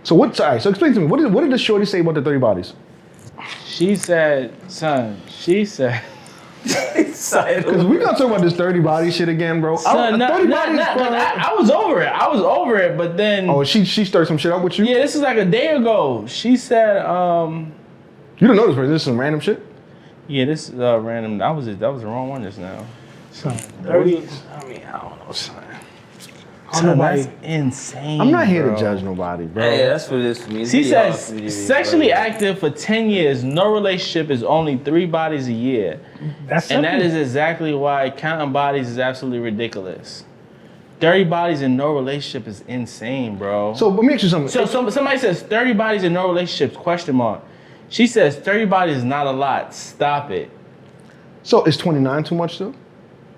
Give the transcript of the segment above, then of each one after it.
So what? Sorry. So explain to me. What did the shorty say about the 30 bodies? She said, son. She said. Because we gonna talk about this 30 body shit again, bro. Son, I was over it. I was over it, but then. Oh, she stirred some shit up with you? Yeah, this is like a day ago. She said, You don't know this, right? This is some random shit? Yeah, this is random. That was the wrong one just now. Son, 30. I mean, I don't know, son. Son, that's insane. I'm not here bro. to judge nobody, bro. Yeah, that's what it is for me. She says, sexually active for 10 years, no relationship is only 3 bodies a year. That's and simple. that is exactly why counting bodies is absolutely ridiculous. 30 bodies in no relationship is insane, bro. So let me ask you something. So somebody says 30 bodies in no relationships, question mark. She says 30 bodies is not a lot, stop it. So is 29 too much still?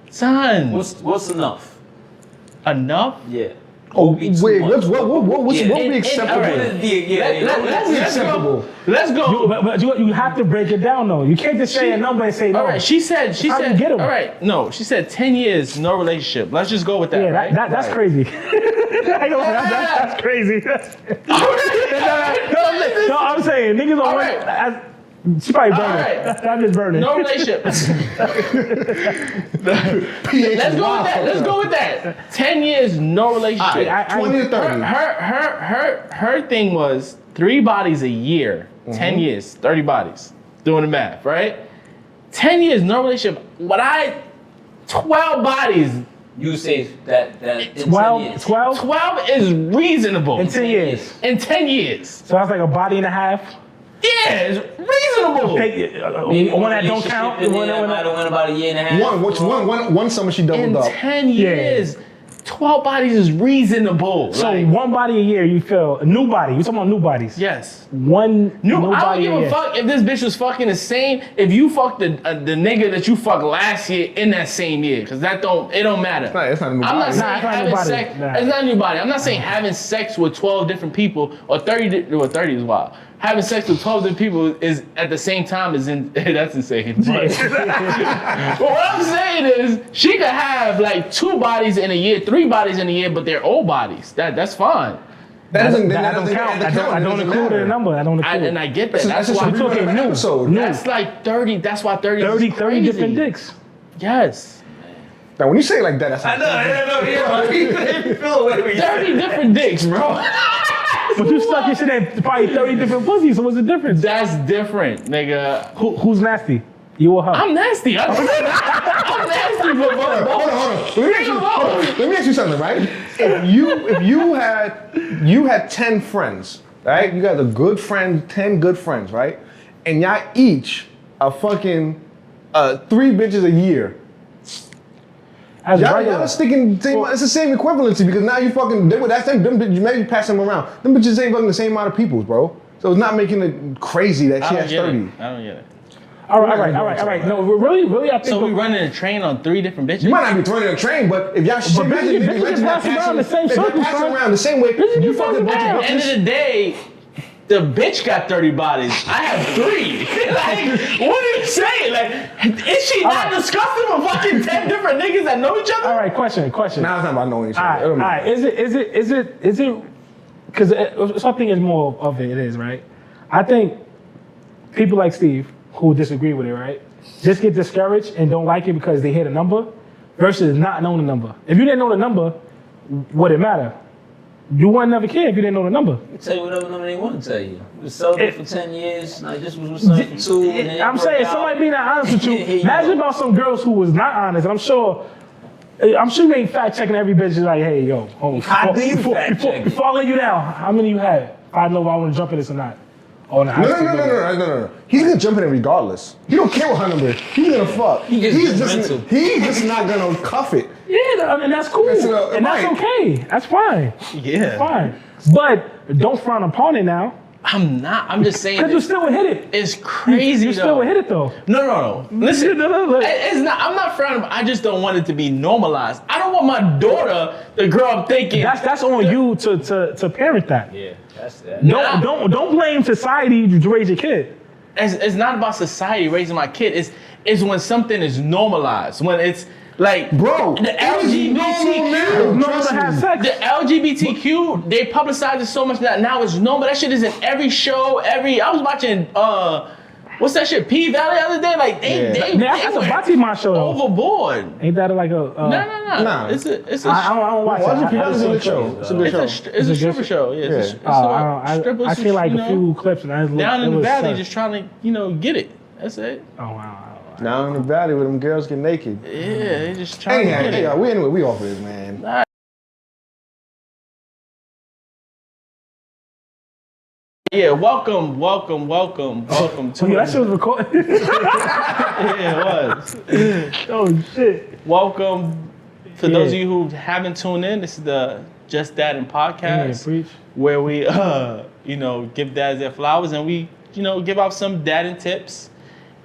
Son. What's enough? Enough? Yeah. Oh, wait, what would be acceptable? Let's go. But you have to break it down though. You can't just say a number and say no. All right, she said, get 'em? all right, no, she said 10 years, no relationship. Let's just go with that, Yeah, right? that's crazy. That's crazy. No, I'm saying niggas don't want. She probably burning. Right. I'm just burning. No relationship. Let's go with that. 10 years, no relationship. 20 to 30. Her thing was 3 bodies a year. 10 years, 30 bodies. Doing the math, right? 10 years, no relationship. 12 bodies. You say that in 12, 10 years. 12 is reasonable. in 10 years. In 10 years. So that's like a body and a half. Yeah, it's reasonable. One that don't count. One that might have went about a year and a half. One summer she doubled In up. 10 years, 12 bodies is reasonable. So Like, one body a year, you feel a new body. You talking about new bodies? yes. One new I don't body give a a year. fuck if this bitch was fucking the same. If you fucked the nigga that you fucked last year in that same year, because it don't matter. It's not a new I'm not body. saying it's not a new having body. sex. Nah. It's not a new body. I'm not saying having sex with 12 different people or 30. Or 30 is wild. Having sex with 12 different people is at the same time is in. That's insane. But what I'm saying is she could have like 2 bodies in a year, 3 bodies in a year, but they're old bodies. That's fine. That doesn't count. I don't include it in number. I don't include it. And I get that. That's That's just why we're talking an episode. That's like 30. That's why 30 is 30 crazy. different dicks. Yes. Now, when you say it like that, that's I know. You feel the way we 30 different dicks, bro. But you stuck your shit in probably 30 different pussies. So what's the difference? That's different, nigga. Who's nasty? You or her? I'm nasty. I'm nasty, but Hold on. Let me ask you something, right? If you had 10 friends, right? You got a good friend, 10 good friends, right? And y'all each are fucking 3 bitches a year. As Y'all regular. are sticking. It's the same equivalency because now you fucking. That's them bitches. You maybe pass them around. Them bitches ain't fucking the same amount of people, bro. So it's not making it crazy that she has 30. I don't get it. All right. No, really, I think. So we running a train on 3 different bitches? You might not be throwing in a train, but if y'all shit, imagine bitches pass around the same if y'all circle, pass son. around the same way. Bitches You be fucking bunch fucking of At the end bitches. of the day, the bitch got 30 bodies. I have 3. Like, what are you saying? Like, is she not disgusting with fucking 10 different niggas that know each other? All right, question. Now it's not about knowing each other. All right. Is it? Because something is more of it. It is right. I think people like Steve who disagree with it, right, just get discouraged and don't like it because they hit a number, versus not knowing the number. If you didn't know the number, would it matter? You wouldn't never care if you didn't know the number. They tell you whatever number they want to tell you. We was celibate for 10 years. Like this was something for 2. And then I'm saying somebody being not honest with you. Imagine about some girls who was not honest, and I'm sure you ain't fact checking every bitch. Like, hey, yo, How do you fact check? Before I let you down, how many you had? I know if I want to jump in this or not. Oh, No. He's gonna jump in it regardless. He don't care what her number is. He's gonna fuck. He's just not gonna cuff it. Yeah, I mean, that's cool. That's okay. That's fine. Yeah. That's fine. But don't frown upon it now. I'm not. I'm just saying. Because you still would hit it. It's crazy, You still would hit it, though. No. Listen, it's not. I'm not frowning. I just don't want it to be normalized. I don't want my daughter to grow up thinking. That's on you to parent that. Yeah, that's that. Don't blame society to raise your kid. It's not about society raising my kid. It's when something is normalized. When it's Like, Bro, the it is normal now. LGBTQ, Trust me. the LGBTQ, they publicize it so much that now it's normal. That shit is in every show. I was watching, what's that shit? P Valley the other day. Like they That's a went Batiman show though. overboard. Ain't that like a? No. Nah. It's a. I don't watch Watch it. it, it's a good show. It's a good show. It's a stripper show. Yeah. It's I seen like a few clips and I was down in the valley, sus. just trying to get it. That's it. Oh wow. Now in the valley where them girls get naked. Yeah, they just trying to get it. Anyway, we off this, man. Yeah, welcome to. That shit was recorded. Yeah, it was. Oh shit. Welcome for those of you who haven't tuned in. This is the Just Dadding podcast, Preach. where we, give dads their flowers and we, give out some dadding tips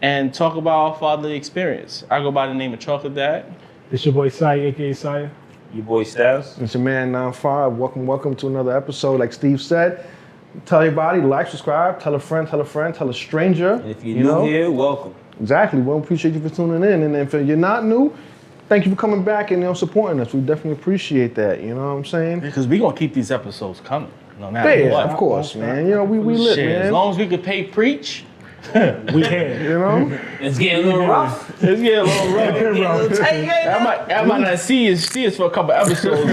and talk about our fatherly experience. I go by the name of Chocolate Dad. It's your boy Sai, aka Saya. Your boy Styles. It's your man 95. Welcome to another episode. Like Steve said, tell everybody, like, subscribe, tell a friend, tell a stranger. And if you're new here, welcome. Exactly. We appreciate you for tuning in. And if you're not new, thank you for coming back and supporting us. We definitely appreciate that. You know what I'm saying? Because we're going to keep these episodes coming, no matter Yeah, what. of course, man. We lit, Shit, man. as long as we could pay preach, We can. You know? It's getting a little rough. it's getting a little rough. Getting a little tight right now. I might not see us for a couple episodes.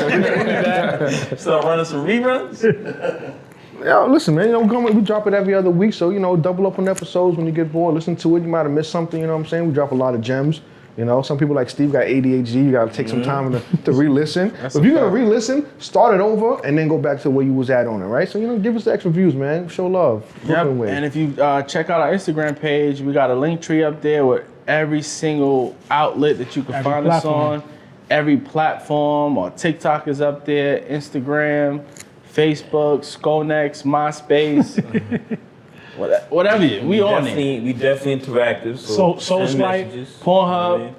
Start running some reruns. Yeah, listen, man. We drop it every other week, so double up on episodes when you get bored. Listen to it. You might have missed something. You know what I'm saying? We drop a lot of gems. Some people like Steve got ADHD. You got to take some time to re-listen. But if you're gonna re-listen, start it over and then go back to where you was at on it, right? So give us the extra views, man. Show love. Yep. Brooklyn way. And if you check out our Instagram page, we got a link tree up there with every single outlet that you can find us on. Every platform, or TikTok is up there, Instagram, Facebook, Skonex, MySpace, whatever we on it. We definitely interactive. So Soul send Swipe, messages. Pornhub.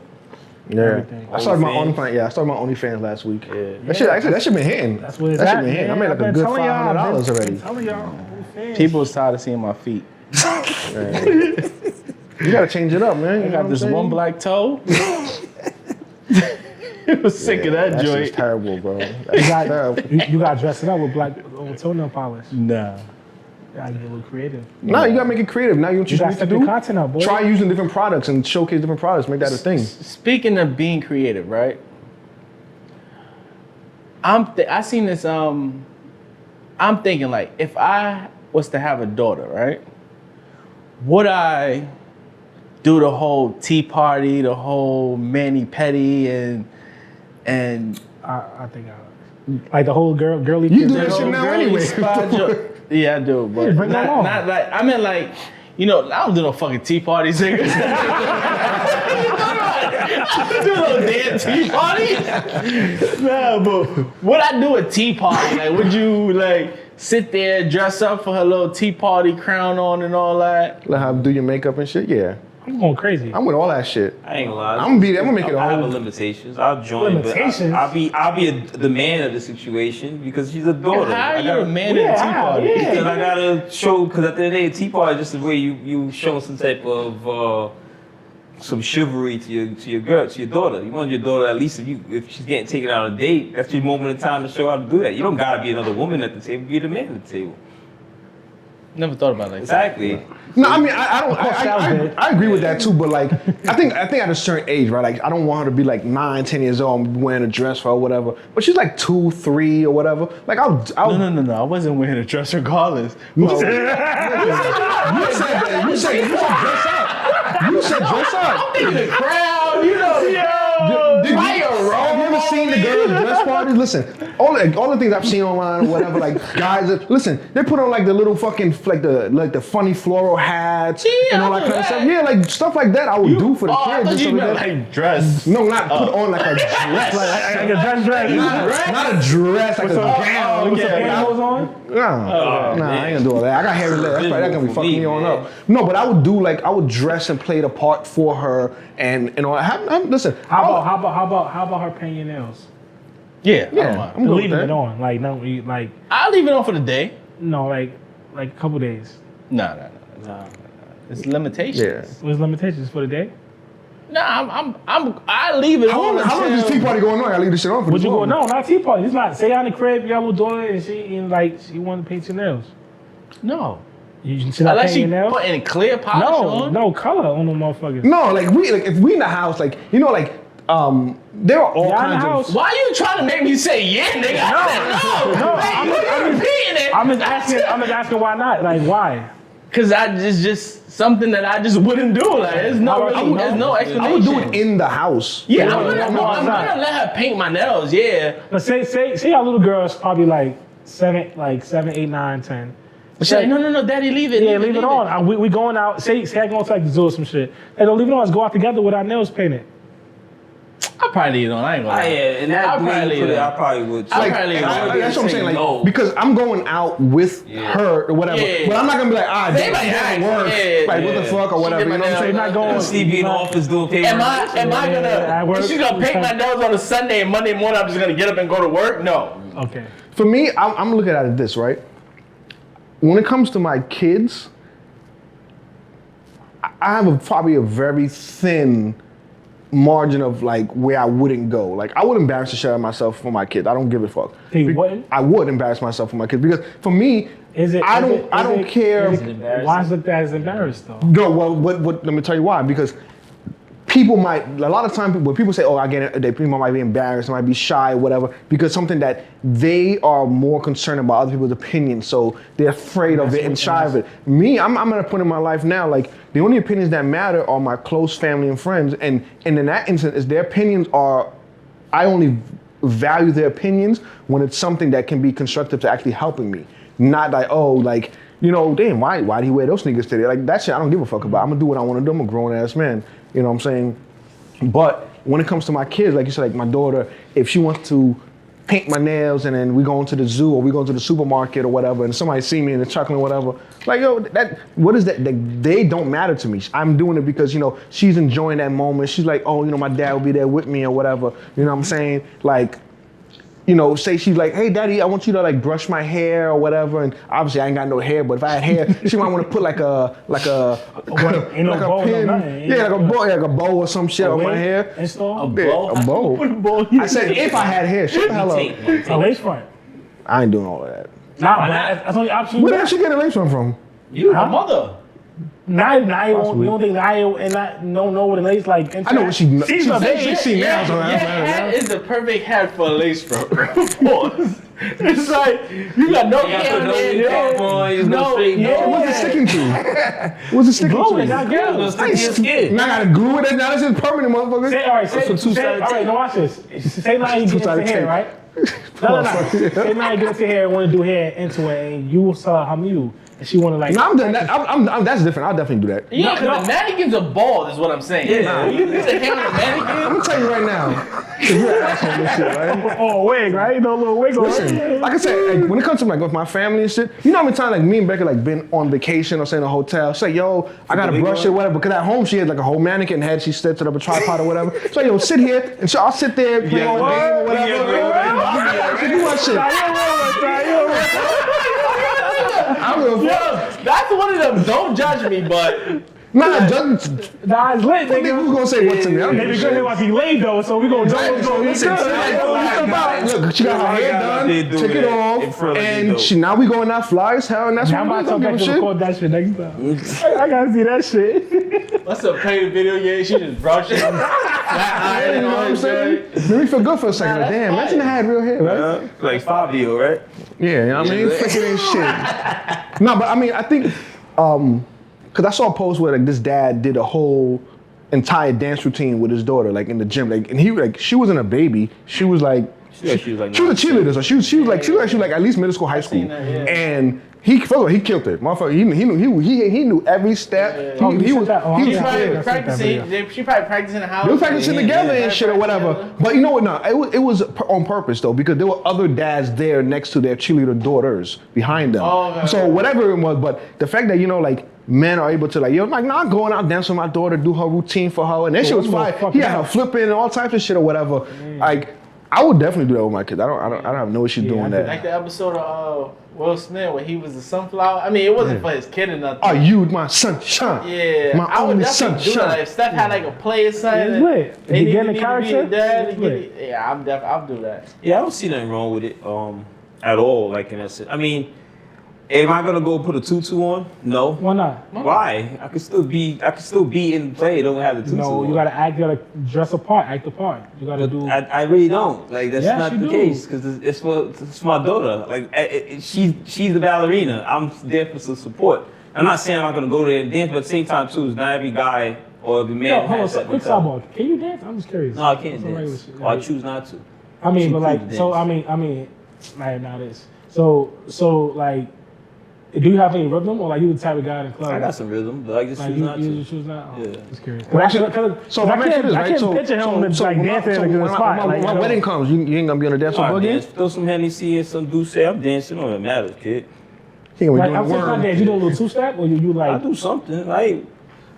Yeah, I started my OnlyFans. OnlyFans. Yeah, I started my OnlyFans last week. Yeah. That shit been hitting. That's what it's that at, shit been hitting. I man. made like a good $500 already. I'm telling y'all. People is tired of seeing my feet. You gotta change it up, man. I got this one black toe. I was sick of that That's joint. just terrible, bro. That's terrible. You got to dress it up with black toenail polish. Nah. You gotta get a little creative. No, you gotta make it creative. Now what you gotta need to step your do? content up, boy. Try using different products and showcase different products. Make that a thing. Speaking of being creative, right? I seen this. I'm thinking like, if I was to have a daughter, right? Would I do the whole tea party, the whole mani petty, and I think like the whole girly. You do thing. that shit now anyway. Yeah, I do, but bring that on. not like I mean like, I don't do no fucking tea parties, nigga. I don't do no damn tea party. Nah, but would I do a tea party? Like, would you like sit there, dress up for her little tea party, crown on and all that? Let her do your makeup and shit. Yeah, I'm going crazy. I'm with all that shit. I ain't gonna lie. I'm gonna be there. I'm gonna make it I have all. limitations. I'll join, Limitations? but I'll be the man of the situation because she's a daughter. How are I you gotta- a man in a tea party? Yeah. Because I gotta show. Because at the end of the day, a tea party is just the way you show some type of some chivalry to your girl, to your daughter. You want your daughter, at least if she's getting taken out on a date, that's your moment in time to show how to do that. You don't gotta be another woman at the table. Be the man at the table. Never thought about it like Exactly. No, I mean I agree with that too. But like I think at a certain age, right? Like I don't want her to be like 9, 10 years old and wearing a dress for her or whatever. But she's like 2, 3 or whatever. Like I'll No. I wasn't wearing a dress regardless. No. You said dress up. You said dress up. I'm thinking the crowd, Have you ever seen the girls' dress parties? Listen, all the things I've seen online or whatever, like guys, listen, they put on like the little fucking like the funny floral hats and all that kind of stuff. Yeah, like stuff like that I would do for the kids. I and thought stuff you meant like that. like dress. No, not put on like a dress. Like a dress. Not a dress, like a gown. With some pantyhose on? Nah, I ain't gonna do all that. I got hairy legs. That's probably gonna be For fucking me, me on man. up. No, but I would dress and play the part for her and all. Listen, How about her painting your nails? Yeah, I don't yeah, mind. I'm good with Leaving that. it on, like I'll leave it on for the day. no, like a couple days. No. It's limitations. Yeah. What's limitations for the day? Nah, I leave it on. How long is this tea party going on? I leave this shit on for Would this you go? long. No, not tea party. It's not. Say out in the crib, you got a little daughter, and she wanted to paint your nails. No. You should not Unless paint she your nails. putting clear polish on. No color on them motherfuckers. No, like if we in the house, like you know, like there are all Y'all in the kinds house? of. Why are you trying to make me say yeah, nigga? I said no. I'm repeating it. I'm just asking why not? Like why? Cause it's just something that I just wouldn't do. Like there's no explanation. I would do it in the house. Yeah, I'm Yeah, gonna let her paint my nails. Yeah. But say our little girl's probably like 7, 8, 9, 10. She's like, no, daddy, leave it. Yeah, leave it on. We going out. Say I go to like the zoo or some shit. Hey, don't leave it on. Let's go out together with our nails painted. I'll probably leave it on. I ain't gonna lie. Yeah, and that I'll way probably you put leave it, it. I probably would. I'll Like, probably leave it on. that's what I'm saying. Like, No. because I'm going out with her or whatever, Yeah. but I'm not gonna be like, They damn, might it ask, work. yeah, Like, what the yeah. fuck or She whatever. did You know my what I'm saying? nails. Not going. Steve be in the office doing paper. Am I at work. gonna? If she's gonna paint my nails on a Sunday and Monday morning, I'm just gonna get up and go to work? No. Okay. For me, I'm looking at it this, right? When it comes to my kids, I have probably a very thin margin of like where I wouldn't go. Like I would embarrass the shit out of myself for my kids. I don't give a fuck. You wouldn't? I would embarrass myself for my kids because for me, I don't care. Why is it that as embarrassed though? No, well, what? Let me tell you why. Because people might, a lot of times when people say, "Oh, I get it," people might be embarrassed, might be shy, whatever, because something that they are more concerned about other people's opinions, so they're afraid of it and shy of it. Me, I'm at a point in my life now, like the only opinions that matter are my close family and friends, and in that instance, is their opinions are, I only value their opinions when it's something that can be constructive to actually helping me, not like, oh, like, you know, damn, why do you wear those sneakers today? Like that shit I don't give a fuck about. I'm gonna do what I wanna do. I'm a grown ass man. You know what I'm saying? But when it comes to my kids, like you said, like my daughter, if she wants to paint my nails and then we go into the zoo or we go to the supermarket or whatever and somebody see me in the chocolate or whatever, like, yo, what is that? They don't matter to me. I'm doing it because, you know, she's enjoying that moment. She's like, oh, you know, my dad will be there with me or whatever. You know what I'm saying? Like, you know, say she's like, hey, daddy, I want you to like brush my hair or whatever. And obviously I ain't got no hair, but if I had hair, she might want to put like a Ain't no bow, no nothing. yeah, like a bow or some shit on my hair. Install Yeah, a bow. Put a bow. I said if I had hair, shut the hell up. A lace front. I ain't doing all of that. Nah, but that's only option. Where the hell she get a lace from? You, my mother. Now you don't think Nia and I don't know what a lace like. I know what she see Yeah, nails on your her. hat is the perfect hat for a lace front. Pause. It's like you got no hair, What's it sticking to? What's it sticking Glue it, to? not girls. Now I gotta glue it. Now this is permanent, motherfucker. Say, all right, now watch this. Say now you get into hair, right? No. Say now you get into hair and want to do hair into it, and you saw Hamu, and she want to like. No, I'm done. That's different. I'll definitely do that. Yeah, because the mannequins are bald, is what I'm saying. Yeah. You put the hair on a I'm mannequin. gonna tell you right now. You're an asshole with this shit, right? Oh, a wig, right? No little wig on. Listen, like I said, like, when it comes to like with my family and shit, you know how many times like me and Becca like been on vacation or say in a hotel. She's like, yo, I gotta brush it, whatever. Because at home she had like a whole mannequin head. She sets it up a tripod or whatever. She's like, yo, sit here, and so I'll sit there, play on the game or whatever. Do my shit. I don't give a fuck. That's one of them. Don't judge me, but Nah, just Nah, it's lit, nigga, who's gonna say what to me? I don't give a Maybe shit. because they want to be laid though, so we gonna Listen, look, she got her hair done, took it off, and now we going out fly as hell, and that's I'm what about we to don't give a to shit. record that shit next time. I gotta see that shit. what's up? Play the video game. She just brushed it. You know what I'm saying? Made me feel good for a second. Like, damn, imagine I had real hair, right? Like Fabio, right? Yeah, you know what I mean? Freaking ain't shit. No, but I mean, I think, because I saw a post where like this dad did a whole entire dance routine with his daughter, like in the gym, like, and he like she wasn't a baby, she was like Yeah, she was like. she was a cheerleader, so she was like at least middle school, high school, and first of all, he killed it, motherfucker. He knew every step. He was She probably prepared. practicing. She probably practicing in the house. They were practicing together and shit or whatever. But you know what? No, it was on purpose though, because there were other dads there next to their cheerleader daughters behind them. Oh, okay. So whatever it was, but the fact that, you know, like men are able to like, yo, like, I'm going out dancing with my daughter, do her routine for her, and that shit was fire. He had her flipping and all types of shit or whatever. Like, I would definitely do that with my kids. I don't have no issue doing that. Like the episode of Will Smith where he was the sunflower. I mean, it wasn't for his kid or nothing. Are you my sunshine? Yeah, My I would only definitely do that. sunshine. Like, if Steph had like a play or something, It's lit. they You need get in to the be character, dad. it's lit. Yeah, I'll do that. Yeah, I don't see nothing wrong with it at all. Like in that sense. I mean, am I gonna go put a tutu on? No. Why not? Why? I could still be in play. Don't have the tutu. No, on. you gotta dress apart, act the part. You gotta do. I really don't. Like that's Yes, not you the do. case because it's for my daughter. Like she's the ballerina. I'm there for some support. I'm not saying I'm not gonna go there and dance, but at the same time too, it's not every guy or every man Yo, hold has on, that quick mentality. sidebar. Can you dance? I'm just curious. No, I can't That's some regular dance. shit. Or I choose not to. I mean, She but like, could so dance. I mean, now this. So like, do you have any rhythm, or like you the type of guy in the club? I got some rhythm, but I just Like choose not you to. just choose not. Oh, Yeah. just curious. Well, actually, so if I I'm asking can't, this, I right? can't picture him like when dancing in a good spot. Like, when you my know. wedding comes, you ain't gonna be on the dance floor I dance, boogie? throw some Hennessy and some Douce. I'm dancing. Don't even matter, kid. He ain't gonna Like be I'm doing saying, the not word. dance. You do a little two-step, or you I like? do something. Like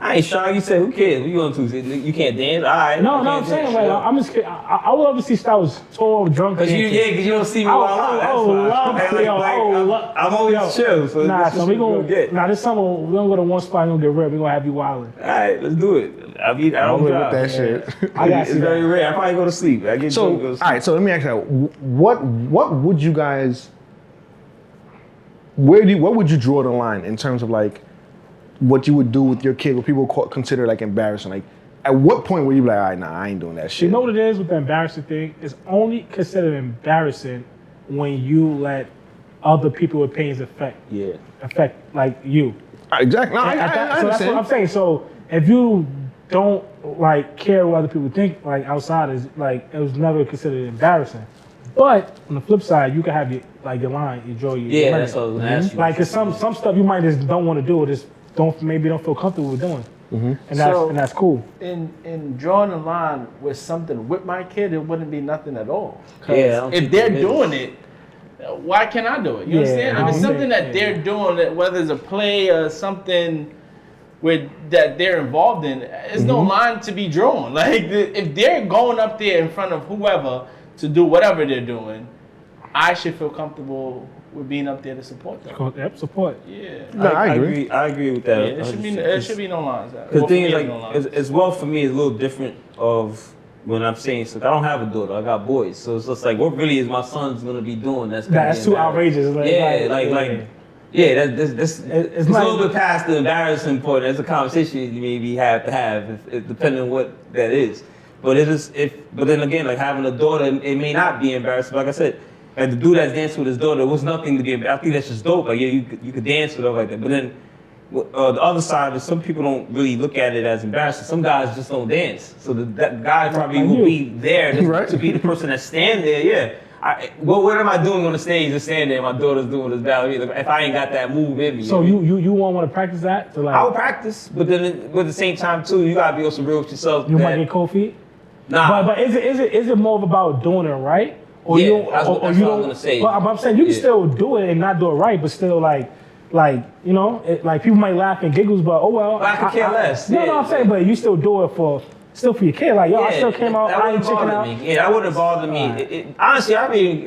I ain't shy. You said who cares? What you gonna do? You can't dance. All right. No, I'm saying like I'm just. I would love to see Styles tall, drunk. Cause dancing. you don't see me I while I'm love, yo, I'm always chill. So Nah, this so is we what gonna get. this summer we gonna go to one spot and gonna get ripped. We gonna have you wilding. All right, let's do it. I I'm don't with drive. that shit. I got It's you. very rare. I probably go to sleep. I get So, drunk, go all to sleep. right. So let me ask you, what would you guys? What would you draw the line in terms of like what you would do with your kid? What people consider like embarrassing? Like, at what point were you like, all right, nah, I ain't doing that shit? You know what it is with the embarrassing thing? It's only considered embarrassing when you let other people's opinions affect like you. Exactly. No, I So that's understand. what I'm saying. So if you don't like care what other people think, like outside is like it was never considered embarrassing. But on the flip side, you can have your line, your joy, your Yeah, limit. that's what I was gonna ask you. Like, cause some stuff you might just don't want to do, or just don't feel comfortable with doing, and that's cool. In drawing a line with something with my kid, it wouldn't be nothing at all. 'Cause Yeah, I don't if think they're it is. doing it, why can't I do it? You Yeah, understand? I If it's don't something think- that they're doing, that whether it's a play or something that they're involved in, there's no line to be drawn. Like if they're going up there in front of whoever to do whatever they're doing, I should feel comfortable with being up there to support them. Yep, support. Yeah. No, I agree. I agree with Yeah, that. there should be no lines. Because the thing is, Well, like, for me, no lines. as well for me, it's a little different of when I'm saying, so I don't have a daughter, I got boys. So it's just like, what really is my son's gonna be doing? That's gonna That's be too embarrassing? outrageous. Yeah, that's it's a like- little bit past the embarrassing point. That's a conversation you maybe have to have, depending on what that is. But but then again, like having a daughter, it may not be embarrassing. Like I said, like the dude that's dancing with his daughter, it was nothing to be embarrassed. I think that's just dope. Like yeah, you could dance with her like that. But then the other side is some people don't really look at it as embarrassing. Some guys just don't dance. So that guy probably Like will you. be there Right. to be the person that stand there. Yeah. What am I doing on the stage and standing there? My daughter's doing this ballerina. If I ain't got that move in me. So you know what I mean? you won't want to practice that to like I would practice, but then at the same time too, you gotta be also real with yourself. you that- might get cold feet. Nah. But is it more about doing it right? Or Yeah, you that's what I was gonna say. But I'm saying you can Yeah. still do it and not do it right, but still like you know, like people might laugh and giggles, but oh well. But I could care less, No, yeah. I'm saying, but you still do it for your kid. Like yo, I still came out. That I ain't wouldn't checking bother out. me. Yeah, that wouldn't bother me. Alright. Honestly, I mean,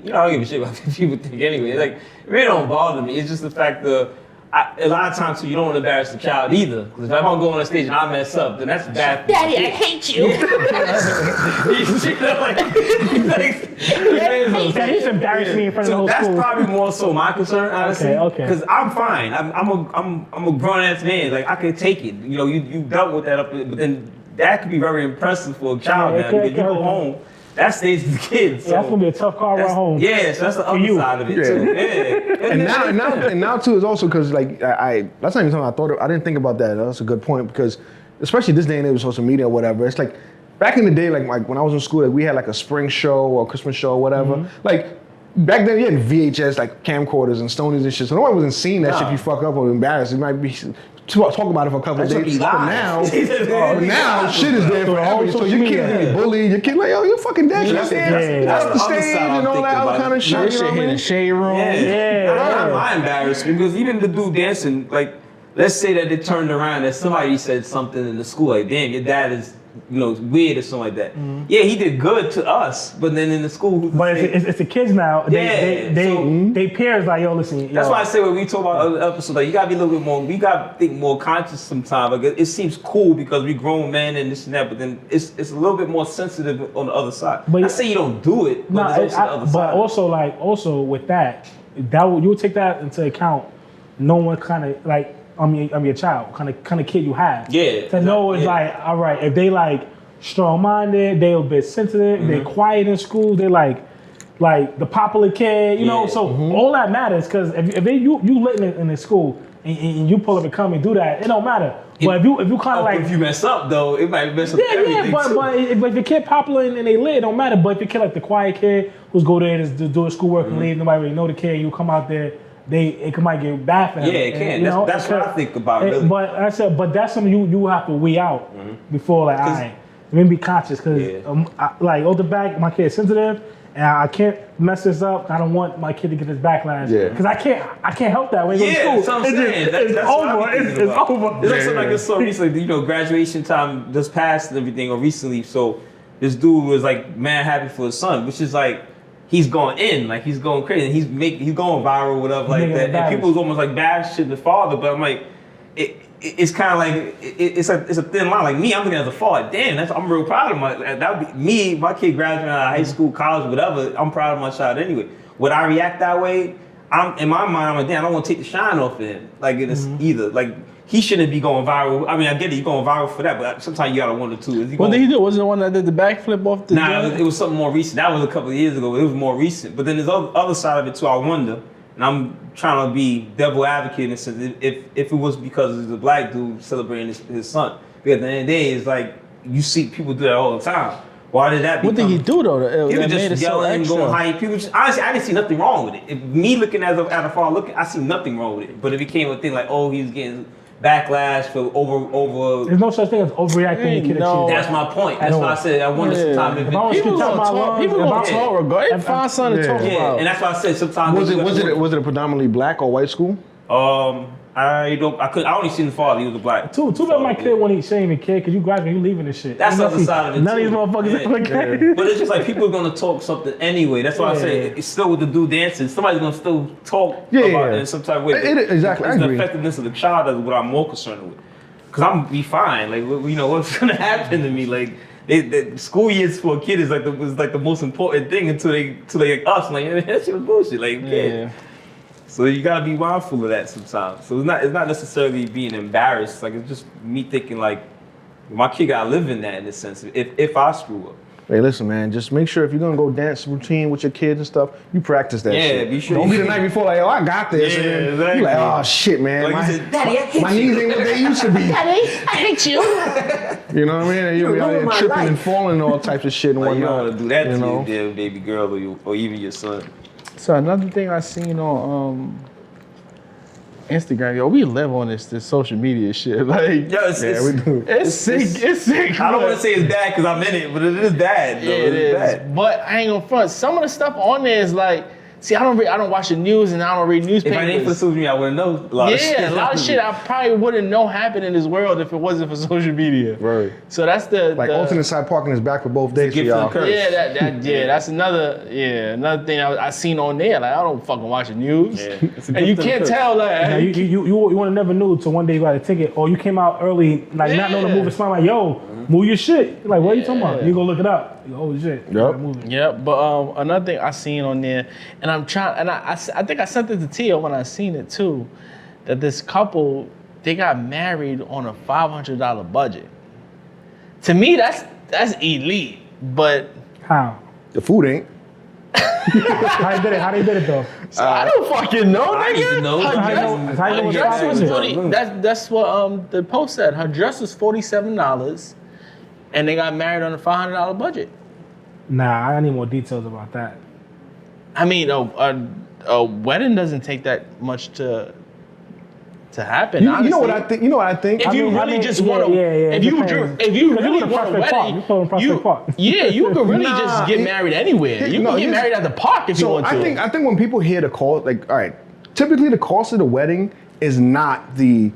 you know, I don't give a shit about what people think anyway. It's like, it really don't bother me. It's just the fact that a lot of times too, you don't want to embarrass the child either. Because if I'm gonna go on the stage and I mess up, then that's bad. Daddy, I hate you. You know, like, Yeah, he's embarrassed me in front of the So whole that's school. probably more so my concern, honestly. Okay. Because I'm fine. I'm a grown ass man. Like I can take it. You know, you dealt with that up, but then that could be very impressive for a child Yeah, it now. could- Because you it go could. home, that stays with the kids. So Yeah, that's gonna be a tough car ride home. Yeah, so that's the other you. side of it Yeah. too. Yeah. And now too is also because like that's not even something I didn't think about that. That's a good point because especially this day and age with social media or whatever. It's like back in the day, like when I was in school, like we had like a spring show or a Christmas show or whatever. Mm-hmm. Like back then, you had VHS like camcorders and Stonys and shit. So no one wasn't seeing that shit. If you fuck up or embarrassed, it might be talk about it for a couple of That should days. be But live. now shit is there forever. So your kid get bullied. Your kid like, yo, you fucking dead. Yeah, That's the the stage other side I'm and all that thinking other about kind of it. shit. This You know shit what I hit mean? the shade room. Yeah. I'm not embarrassed because even the dude dancing, like, let's say that it turned around that somebody said something in the school, like, damn, your dad is weird or something like that. Yeah, he did good to us, but then in the school, who's to But say- it's the kids now. They peers like, yo, listen. That's why I say when we talk about other episodes, like you gotta be a little bit more. We gotta think more conscious sometimes. Like it seems cool because we grown men and this and that, but then it's a little bit more sensitive on the other side. But I say you don't do it, but No, there's also the other but side. also with that you'll take that into account. No one kind of like I'm your child, kind of kid you have. Yeah, To know is like, all right, if they like strong-minded, they a bit sensitive, they quiet in school, they like the popular kid, you know. So all that matters because if you lit in the school and you pull up and come and do that, it don't matter. But if you kind of like, if you mess up though, it might mess up everything. but if your kid popular and they lit, it don't matter. But if your kid like the quiet kid who's go there to do his schoolwork and leave, nobody really know the kid, you come out there, it might get bad for him. Yeah, it can. That's what I think about really. But I said, but that's something you have to weigh out before like, all right, let me be conscious because like on the back, my kid's sensitive. And I can't mess this up. I don't want my kid to get this backlash. Yeah. Because I can't help that when you go to school. That's what I'm saying. It's That's what over. I'm thinking It's about. over. It's also like I saw recently, graduation time just passed and everything, or recently. So this dude was like mad happy for his son, which is like he's going in, like he's going crazy, and he's going viral, whatever, like that. And people was almost like bashing the father, but I'm like, it's kind of like it's a thin line. Like me, I'm looking at the father. Damn, I'm real proud of that would be me. My kid graduating out of high school, college, whatever. I'm proud of my child anyway. Would I react that way? In my mind, I'm like, damn, I don't want to take the shine off of him. Like it's either like he shouldn't be going viral. I mean, I get it, you're going viral for that, but sometimes you gotta wonder too. What did he do? Was it the one that did the backflip off the? Nah, it was something more recent. That was a couple of years ago. It was more recent. But then there's other side of it too. I wonder. And I'm trying to be devil advocate in the sense if it was because he's a black dude celebrating his son. Because at the end of the day, it's like you see people do that all the time. Why did that? What did he do though? He was That made just it so yelling and extra. going high. People honestly, I didn't see nothing wrong with it. If me looking at a far look, I see nothing wrong with it. But it became a thing like, oh, he was getting backlash for over. There's no such thing as overreacting. Kid No. That's my point. That's why I said I wonder sometimes if If I was People to tell my gonna talk. love, People if gonna I- talk regardless. Find something to talk yeah, about. and that's why I said sometimes Was it a predominantly black or white school? I only seen the father. He was a black. Too bad my kid won't eat shame and kid because you graduate, you leaving this shit. That's the other side of it. None of too. these motherfuckers Yeah. okay. But it's just like people are gonna talk something anyway. That's why I say it's still with the dude dancing. Somebody's gonna still talk about it in some type of way. Exactly, I It's the agree. effectiveness of the child that's what I'm more concerned with. Cause I'm be fine. Like what's gonna happen to me? Like the school years for a kid is like the most important thing until they like us. Like that shit was bullshit. Like Yeah. So you gotta be mindful of that sometimes. So it's not necessarily being embarrassed. Like it's just me thinking like my kid gotta live in that in a sense. If I screw up. Hey, listen, man. Just make sure if you're gonna go dance routine with your kids and stuff, you practice that shit. Yeah, be sure. Don't be the night before like, oh, I got this. Yeah, And then exactly. you like, oh shit, man. Like my, you said, Daddy, I hate my you. knees ain't what they used to be. Daddy, I hate you. You know what I mean? And you'll be out there tripping and falling and all types of shit and Like, you whatnot. don't want to do that you to know? your dear baby girl or even your son. So another thing I seen on Instagram, yo, we live on this social media shit. Like, Yeah, we do. it's sick. It's sick. I don't want to say it's bad because I'm in it, but it is bad. Though. Yeah, it It's is. bad. But I ain't gonna front. Some of the stuff on there is like, see, I don't watch the news and I don't read If newspapers. I didn't for social media, I wouldn't know a lot of shit. Yeah, a lot of shit I probably wouldn't know happened in this world if it wasn't for social media. Right. So that's the Like alternate side parking is back for both days for gift and y'all. a curse. Yeah, that's another thing I seen on there. Like I don't fucking watch the news, Yeah, it's a and you gift and a can't curse. tell Now, like you want to never know till one day you got a ticket or you came out early, like not knowing the movie, smile like, yo, move your shit. You're like, what are you talking about? You go look it up. You go, oh shit. Yep. Move it. Yeah, but another thing I seen on there, and I'm trying, and I think I sent it to Tia when I seen it too, that this couple, they got married on a $500 budget. To me, that's elite, but How? The food ain't. How they did it though? I don't fucking know, I need to nigga. know. Her How you dress- know- how you know her what dress size was is it? 40 That's what the post said. Her dress was $47, and they got married on a $500 budget. Nah, I need more details about that. I mean, a wedding doesn't take that much to happen. You know honestly. what I think? You know what I think? If you really just want to, if you really want a wedding, you could really Nah, just get married anywhere. You can get married at the park if you So want to. I think when people hear the cost, like, all right, typically the cost of the wedding is not the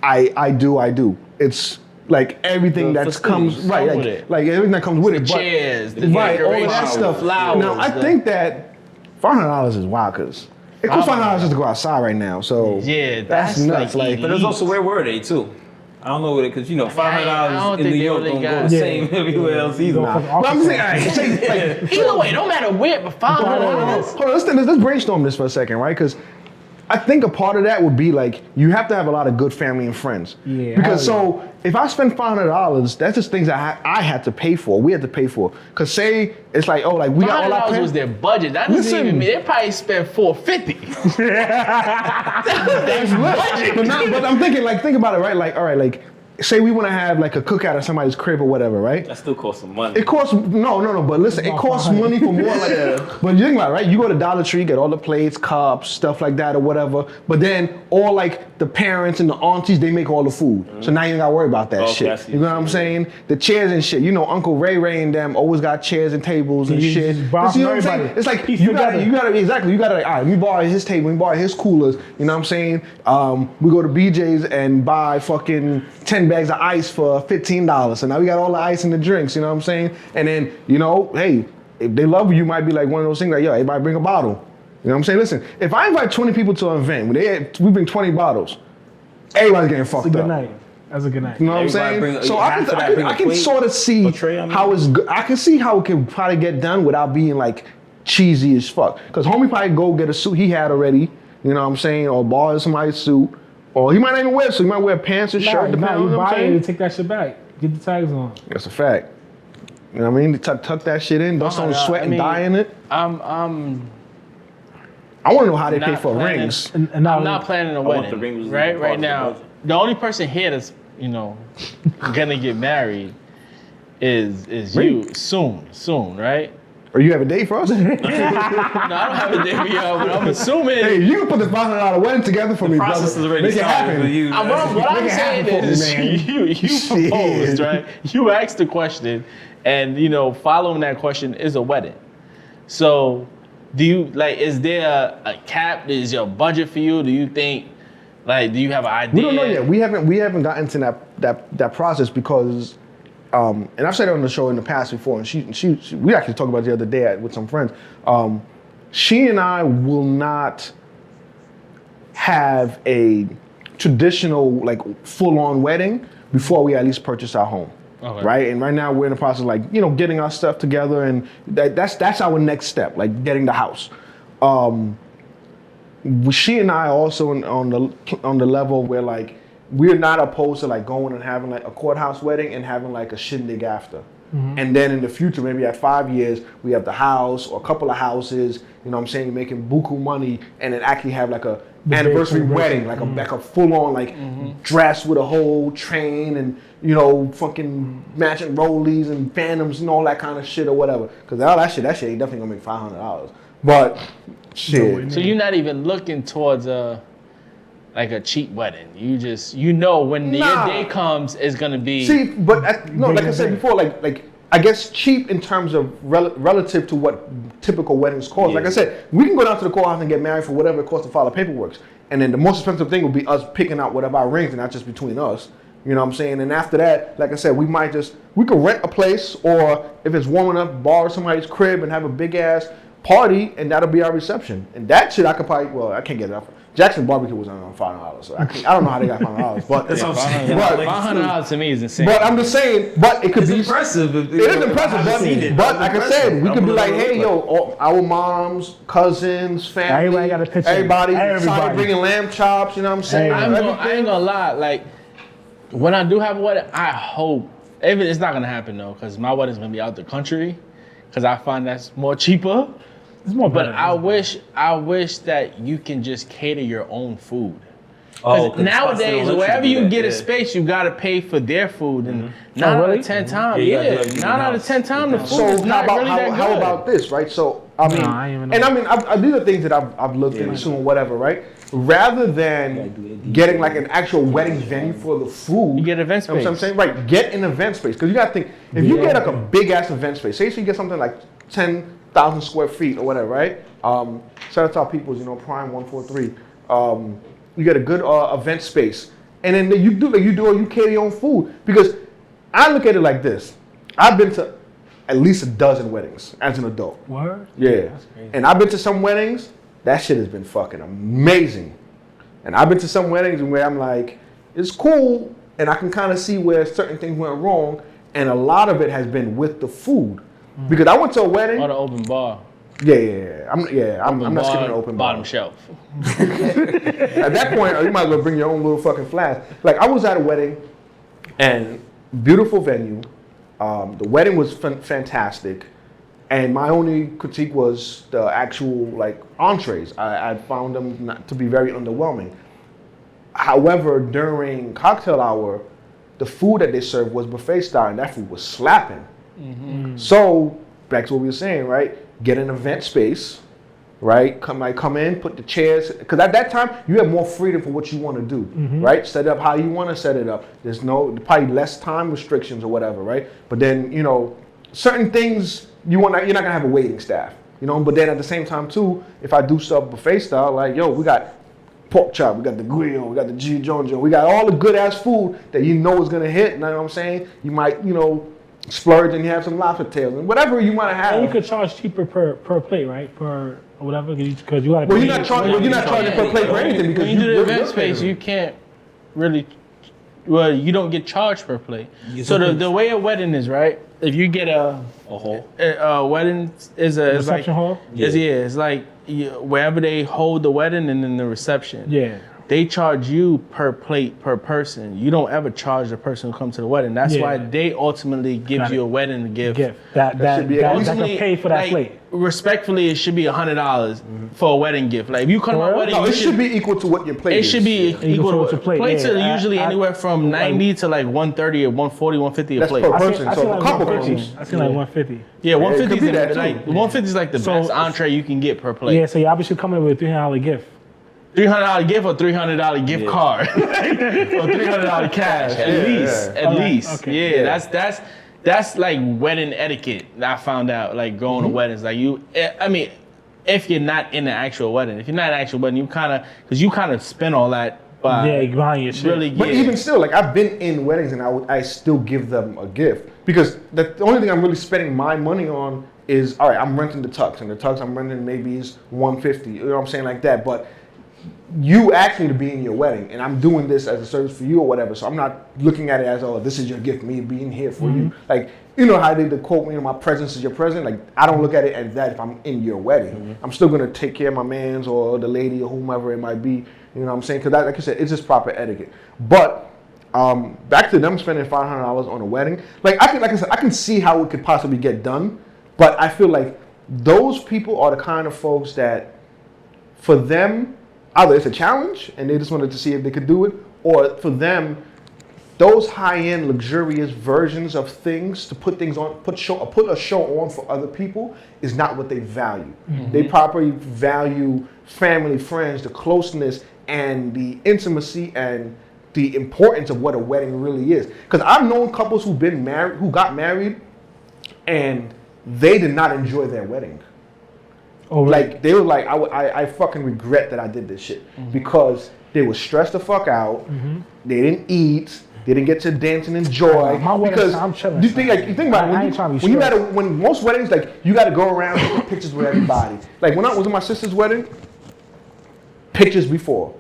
I do. It's like everything The that comes festivities. right, Come with like, it. like everything that comes with it. Chairs, the right, all of that decorations, stuff. flowers. Now I think that $500 is wild because it costs $500 just to go outside right now. So Yeah, that's that's nuts. like Like, But there's also where were they too? I don't know what it because you know I $500 don't in think New they York really don't go got- the Yeah. same everywhere else either. Go for the but I'm saying, architect. all right, say, like, Either way, no matter where, but hold on, $500. let's brainstorm this for a second, right? Because I think a part of that would be like you have to have a lot of good family and friends. Yeah, Because hell so if I spend $500, that's just things I had to pay for. We had to pay for. Cause say it's like we got all our $500 parents. was their budget. That doesn't Listen. even mean they probably spent $450. That's lit. But I'm thinking think about it, right? Like all right, like say we want to have like a cookout at somebody's crib or whatever, right? That still costs some money. It costs no, but listen, it costs money for more like but you think about it, right? You go to Dollar Tree, get all the plates, cups, stuff like that or whatever. But then all like the parents and the aunties, they make all the food. So now you ain't gotta worry about that Okay, I shit. see You know what I'm saying? The chairs and shit. You know, Uncle Ray and them always got chairs and tables and You shit. just borrow But you know from what I'm saying? everybody. It's like Piece you together. gotta all right, we borrow his table, we borrow his coolers, you know what I'm saying? We go to BJ's and buy fucking 10 bags of ice for $15. So now we got all the ice and the drinks, you know what I'm saying? And then, you know, hey, if they love you might be like one of those things like, yo, everybody bring a bottle. You know what I'm saying? Listen, if I invite 20 people to an event, we bring 20 bottles, everybody's getting fucked That's a good up. night. That's a good night. You know what I'm Everybody saying? bring- So half of that bring a I can plate sort of see or tray, I mean. how it's good. I can see how it can probably get done without being like cheesy as fuck. Cause homie probably go get a suit he had already, you know what I'm saying, or borrow somebody's suit, or he might not even wear a suit. He might wear pants and shirt. Nah, Depending on you what I'm buy it saying. and take that shit back. Get the tags on. That's a fact. You know what I mean? Tuck that shit in. Don't I sweat and mean, die in it. I'm I want to know how they pay not for planning- rings. And I'm not planning a want wedding. the ring was right part of the now, budget. the only person here that's gonna get married is you soon, right? Or you have a date for us? No, I don't have a date for y'all, but I'm assuming. Hey, you can put the $500 wedding together for me, brother. Process is already Make it started happen. for you. What I'm Make it saying happen for me, is, man. you Shit. proposed, right? You asked the question, and following that question is a wedding. So, do you is there a cap? Is your budget for you? Do you think, do you have an idea? We don't know yet. We haven't gotten to that process because, and I've said it on the show in the past before, and she we actually talked about it the other day with some friends. She and I will not have a traditional full-on wedding before we at least purchase our home. Okay. Right, and right now we're in the process of getting our stuff together, and that's our next step, getting the house. She and I are also on the level where we're not opposed to going and having a courthouse wedding and having a shindig after. And then in the future, maybe at 5 years, we have the house or a couple of houses, you know what I'm saying, making buku money, and then actually have a anniversary wedding, a full-on dress with a whole train and fucking matching rollies and phantoms and all that kind of shit or whatever. Cause all that shit ain't definitely gonna make $500. But shit. So you're not even looking towards a cheap wedding. You just when Nah. your day comes, it's gonna be. See, but like I said before, I guess cheap in terms of relative to what typical weddings cost. Yeah. Like I said, we can go down to the courthouse and get married for whatever it costs to file the paperwork. And then the most expensive thing would be us picking out whatever our rings, and not just between us. You know what I'm saying? And after that, like I said, we could rent a place, or if it's warm enough, borrow somebody's crib and have a big ass party, and that'll be our reception. And that shit I could probably, I can't get it up. Jackson barbecue was on $500, so I don't know how they got $500, but That's what I'm saying. But- $500 to me is insane. But I'm just saying, but it could It's be impressive. It is impressive, but like I said, we could be like, hey, yo, our moms, cousins, family, Everybody got a picture. everybody Everybody. bringing lamb chops. You know what I'm saying? Hey. I ain't gonna lie. When I do have a wedding, I hope it's not gonna happen though, because my wedding's gonna be out the country, because I find that's more cheaper. It's more But better. I wish that you can just cater your own food. Oh, 'Cause nowadays, wherever you get a space. space, you gotta pay for their food, and 9 Oh, out really? of 10 times, Yeah, you gotta do that 9 out of in-house. 10 times, the food So is how not about really that how good. about this, right? So I mean, I ain't even know. and I these are things that I've looked into and whatever, right? Rather than getting an actual wedding venue for the food, You get event You know what I'm space. saying? Right, get an event space, because you gotta think if you get a big ass event space, say you get something like 10,000 square feet or whatever, right? Shout out to our peoples, Prime 143. You get a good event space. and then you cater your own food. Because I look at it like this: I've been to at least a dozen weddings as an adult. Word? Yeah, That's crazy. and I've been to some weddings. That shit has been fucking amazing. And I've been to some weddings where I'm like, it's cool, and I can kind of see where certain things went wrong, and a lot of it has been with the food. Because I went to a wedding. Or the open bar. Yeah. I'm not skipping an open bar. Bottom shelf. At that point, you might as well bring your own little fucking flask. Like, I was at a wedding, and beautiful venue. The wedding was fantastic, and my only critique was the actual like entrees. I found them not to be very underwhelming. However, during cocktail hour, the food that they served was buffet style, and that food was slapping. So back to what we were saying, right? Get an event space, right? Come in, put the chairs, because at that time you have more freedom for what you want to do, right? Set it up how you want to set it up. There's probably less time restrictions or whatever, right? But then certain things you're not gonna have a waiting staff, But then at the same time too, if I do stuff buffet style, like we got pork chop, we got the grill, we got the G Jones, we got all the good ass food that is gonna hit. You know what I'm saying? You might splurge and you have some lobster tails and whatever you want to have. And you could charge cheaper per plate, right? Per whatever, because you got to. Well, you're not charging per plate for anything because when you do the event space, you can't really. Well, you don't get charged per plate. So the way a wedding is, right? If you get a wedding is a reception hall. It's like wherever they hold the wedding and then the reception. Yeah. They charge you per plate per person. You don't ever charge the person who comes to the wedding. That's why they ultimately give you a wedding gift. That can pay for that plate. Respectfully, it should be $100 for a wedding gift. Like if you come to my wedding, it should be equal to what your plate is. It should be equal to what your plate. Plates are usually anywhere from 90 to like 130 or 140, 150 a plate. That's per person. I So like a couple 150. I feel like 150. Yeah, 150 be that is like too. 150 is like the best entree you can get per plate. Yeah, so y'all should come in with a $300 gift. $300 gift or $300 gift card or $300 cash at least. Okay. Yeah, that's like wedding etiquette that I found out like going to weddings. Like if you're not in the actual wedding, if you're not in the actual wedding, you kind of spend all that by buying your shit. Really, But even still, like I've been in weddings and I still give them a gift because the only thing I'm really spending my money on is all right. I'm renting the tux, and the tux I'm renting maybe is $150. You know what I'm saying, like that, but. You asked me to be in your wedding, and I'm doing this as a service for you or whatever. So I'm not looking at it as, this is your gift, me being here for you. Like, how they quote me, my presence is your present. Like, I don't look at it as that if I'm in your wedding. I'm still gonna take care of my man's or the lady or whomever it might be. You know what I'm saying? Because like I said, it's just proper etiquette. But back to them spending $500 on a wedding. Like I said, I can see how it could possibly get done, but I feel like those people are the kind of folks that, for them. Either it's a challenge and they just wanted to see if they could do it, or for them, those high-end, luxurious versions of things to put things on, put a show on for other people is not what they value. They properly value family, friends, the closeness, and the intimacy and the importance of what a wedding really is. Because I've known couples who got married, and they did not enjoy their wedding. Oh, really? Like they were like, I fucking regret that I did this shit because they were stressed the fuck out. They didn't eat. They didn't get to dance and enjoy. My wedding, because I'm chilling. you think about it, when most weddings, like you got to go around and take pictures with everybody. Like when I was at my sister's wedding, pictures before.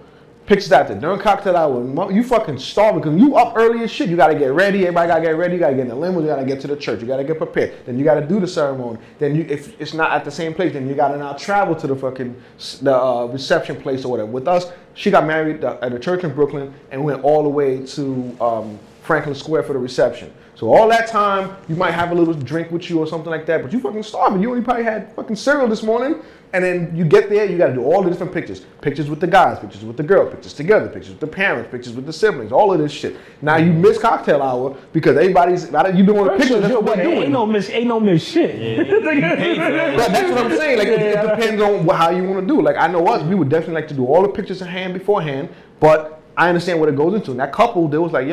Pictures after. During cocktail hour, you fucking starving because you up early as shit. You gotta get ready. Everybody gotta get ready. You gotta get in the limo. You gotta get to the church. You gotta get prepared. Then you gotta do the ceremony. Then if it's not at the same place, then you gotta now travel to the reception place or whatever. With us, she got married at a church in Brooklyn and went all the way to Franklin Square for the reception. So all that time, you might have a little drink with you or something like that, but you fucking starving. You only probably had fucking cereal this morning. And then you get there, you got to do all the different pictures. Pictures with the guys, pictures with the girl, pictures together, pictures with the parents, pictures with the siblings, all of this shit. Now you miss cocktail hour because you doing the pictures. That's what we're doing. Ain't no miss shit. That's what I'm saying. Like it depends on how you want to do. Like I know us, we would definitely like to do all the pictures in hand beforehand, but I understand what it goes into. And that couple, they was like,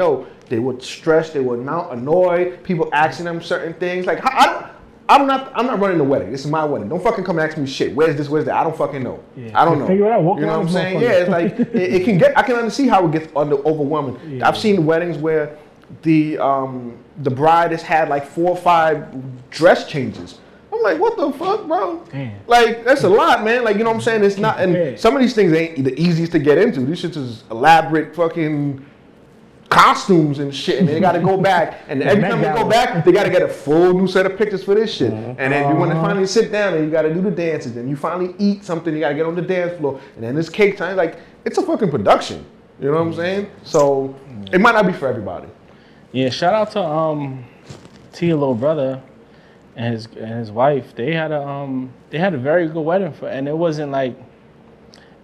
they were stressed, they were now annoyed, people asking them certain things. Like I'm not running the wedding. This is my wedding. Don't fucking come and ask me shit. Where's this? Where's that? I don't fucking know. Yeah. I don't know. Figure it out. Walk You know around what I'm this saying? motherfucker. Yeah, it's like it can get. I can understand how it gets overwhelming. Yeah. I've seen weddings where the bride has had like 4 or 5 dress changes. I'm like, what the fuck, bro? Damn. Like, that's a lot, man. Like, you know what I'm saying? It's not, and some of these things ain't the easiest to get into. These shits is elaborate fucking costumes and shit, and they gotta go back, and every time they go back, they gotta get a full new set of pictures for this shit. And then when they finally sit down, and you gotta do the dances, and you finally eat something, you gotta get on the dance floor, and then it's cake time. Like, it's a fucking production. You know what I'm saying? So it might not be for everybody. Yeah, shout out to your little brother and his wife. They had a very good wedding and it wasn't like,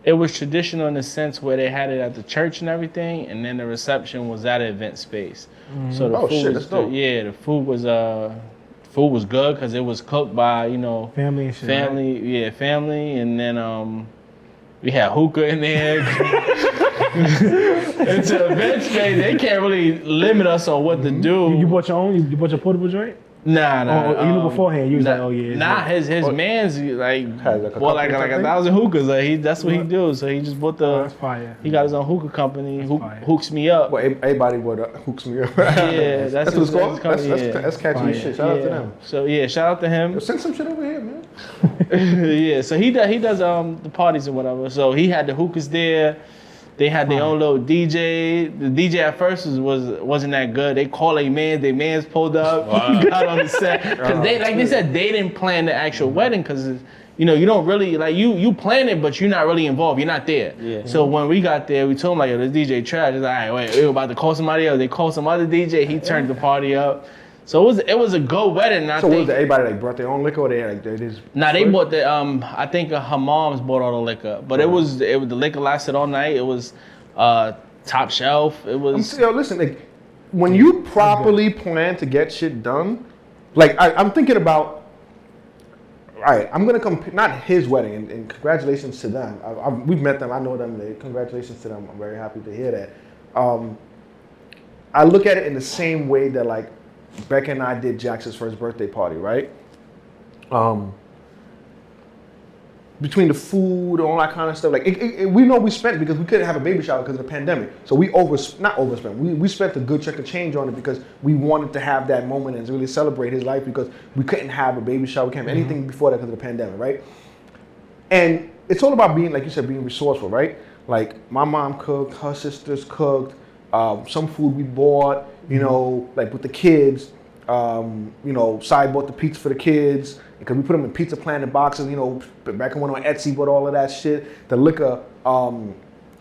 it was traditional in the sense where they had it at the church and everything, and then the reception was at an event space. So the food was dope. The food was good because it was cooked by family and shit. Family, and then we had hookah in there. It's an event space. They can't really limit us on what to do. You bought your own? You bought your portable joint? Nah. You knew beforehand. You was like, oh yeah. Nah, his man's bought like 1,000 hookahs. Like that's what he do. So he just bought that's fire. He got his own hookah company. Hooks me up. Well, everybody would hooks me up. Yeah, that's what it's called. That's That's catchy shit. Shout out to them. So yeah, shout out to him. Yo, send some shit over here, man. Yeah, so he does the parties or whatever. So he had the hookahs there. They had their own little DJ. The DJ at first wasn't that good. They called their man's pulled up, got on the set. Cause they said they didn't plan the actual wedding because you don't really like you plan it, but you're not really involved. You're not there. Yeah. So when we got there, we told him like, yo, this DJ trash. He's like, all right, wait, we were about to call somebody else. They called some other DJ. He turned the party up. So it was a good wedding. So was everybody like brought their own liquor, or they just? Nah, they bought the I think her mom's bought all the liquor, but it was the liquor lasted all night. It was top shelf. It was. Listen, like when you properly plan to get shit done, like I'm thinking about. All right, I'm gonna not his wedding, and congratulations to them. We've met them. I know them. Congratulations to them. I'm very happy to hear that. I look at it in the same way that like Becca and I did Jax's first birthday party, right? Between the food and all that kind of stuff, like we know we spent because we couldn't have a baby shower because of the pandemic. So we not overspent. We spent a good chunk of change on it because we wanted to have that moment and really celebrate his life because we couldn't have a baby shower. We can't have anything before that because of the pandemic, right? And it's all about being, like you said, being resourceful, right? Like my mom cooked, her sisters cooked, some food we bought, like with the kids, Sai bought the pizza for the kids because we put them in Pizza Planet boxes, back when on Etsy, bought all of that shit. The liquor,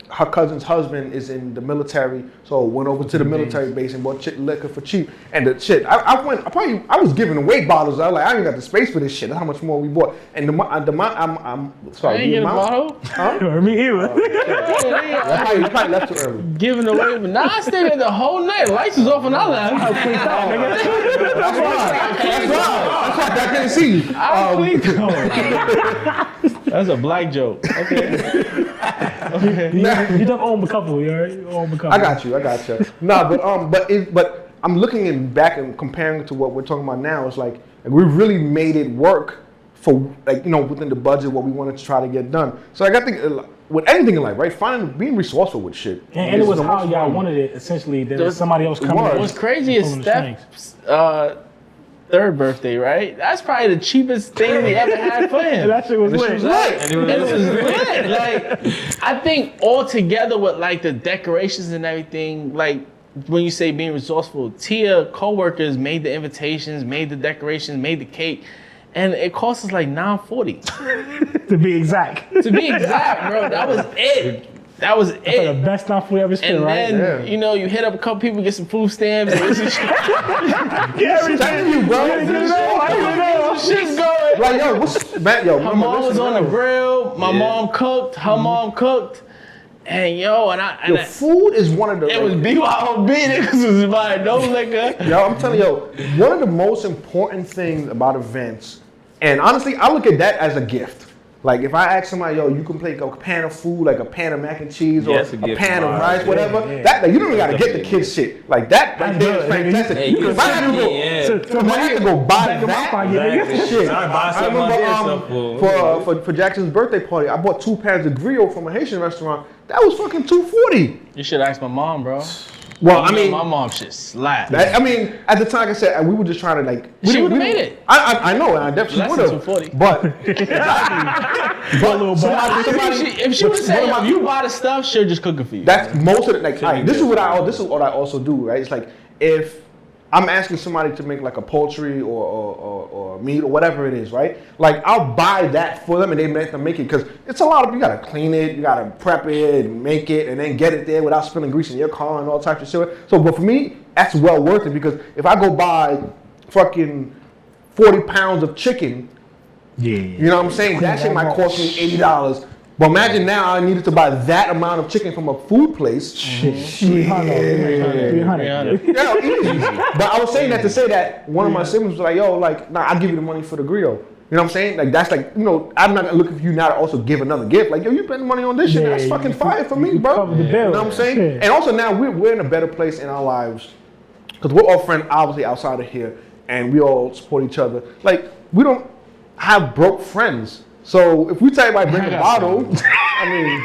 her cousin's husband is in the military, so went over to the military base and bought liquor for cheap. And the shit, I was giving away bottles. I was like, I ain't got the space for this shit. That's how much more we bought. And I'm sorry. I ain't get a bottle. Huh? Me either. You probably left too early. Giving away, but I stayed there the whole night. Lights was off and I left. That's why I couldn't see you. That's a black joke. Okay. You don't own a couple, you alright? You own a couple. I got you. Nah, but I'm looking back and comparing to what we're talking about now. It's like we really made it work for within the budget what we wanted to try to get done. So I think with anything in life, right? Being resourceful with shit. And it was how y'all wanted it. Essentially, there was somebody else coming. What's crazy is Steph's third birthday, right? That's probably the cheapest thing we ever had for him. That shit was lit. It was lit. Like, I think all together with like the decorations and everything, like when you say being resourceful, Tia coworkers made the invitations, made the decorations, made the cake, and it cost us like $940. To be exact. To be exact, bro. That was it. That was it. The best stuff we ever spent, right? And then, you hit up a couple people, get some food stamps. And Telling you, bro. Shit's going. Like, Her mom was on the grill. My mom cooked. Her mom cooked. And food is one of the. It was BYOB. Niggas was buying no liquor. I'm telling you, one of the most important things about events, and honestly, I look at that as a gift. Like if I ask somebody, yo, you can play a pan of food, like a pan of mac and cheese, or Yes, a a gift pan of card. rice, whatever. Yeah. That like, you don't even gotta get the kids shit. Like that right there is fantastic. Yeah, you If I have to go, yeah. if I have to go buy Back in my that, pocket, nigga. shit. I buy I something like remember this for Jackson's birthday party, I bought 2 pans of griot from a Haitian restaurant. That was fucking $240. You should ask my mom, bro. Well, I mean, my mom shit slap. I mean, at the time, like I said, we were just trying to like. She would've made it. I know, and I definitely Less would than have. 240. But If she would have said, yo, you buy the stuff, she'll just cook it for you. that's most of it. Like, all right, this is what I also do. Right, it's like if I'm asking somebody to make like a poultry or meat or whatever it is, right? Like I'll buy that for them and they make them make it because it's a lot of you gotta clean it, you gotta prep it and make it and then get it there without spilling grease in your car and all types of shit. So, but for me, that's well worth it because if I go buy fucking 40 pounds of chicken, you know what I'm saying? That shit might cost me $80. But imagine now I needed to buy that amount of chicken from a food place. Shit. 300. Yeah, easy. But I was saying that to say that one of my siblings was like, yo, like, nah, I'll give you the money for the grill. You know what I'm saying? Like, that's like, you know, I'm not looking for you now to also give another gift. Like, yo, you spending money on this shit. That's fucking fire for me, bro. cover the bill. You know what I'm saying? Yeah. And also now we're in a better place in our lives because we're all friends, obviously, outside of here. And we all support each other. Like, we don't have broke friends. So if we tell everybody bring a bottle, I mean,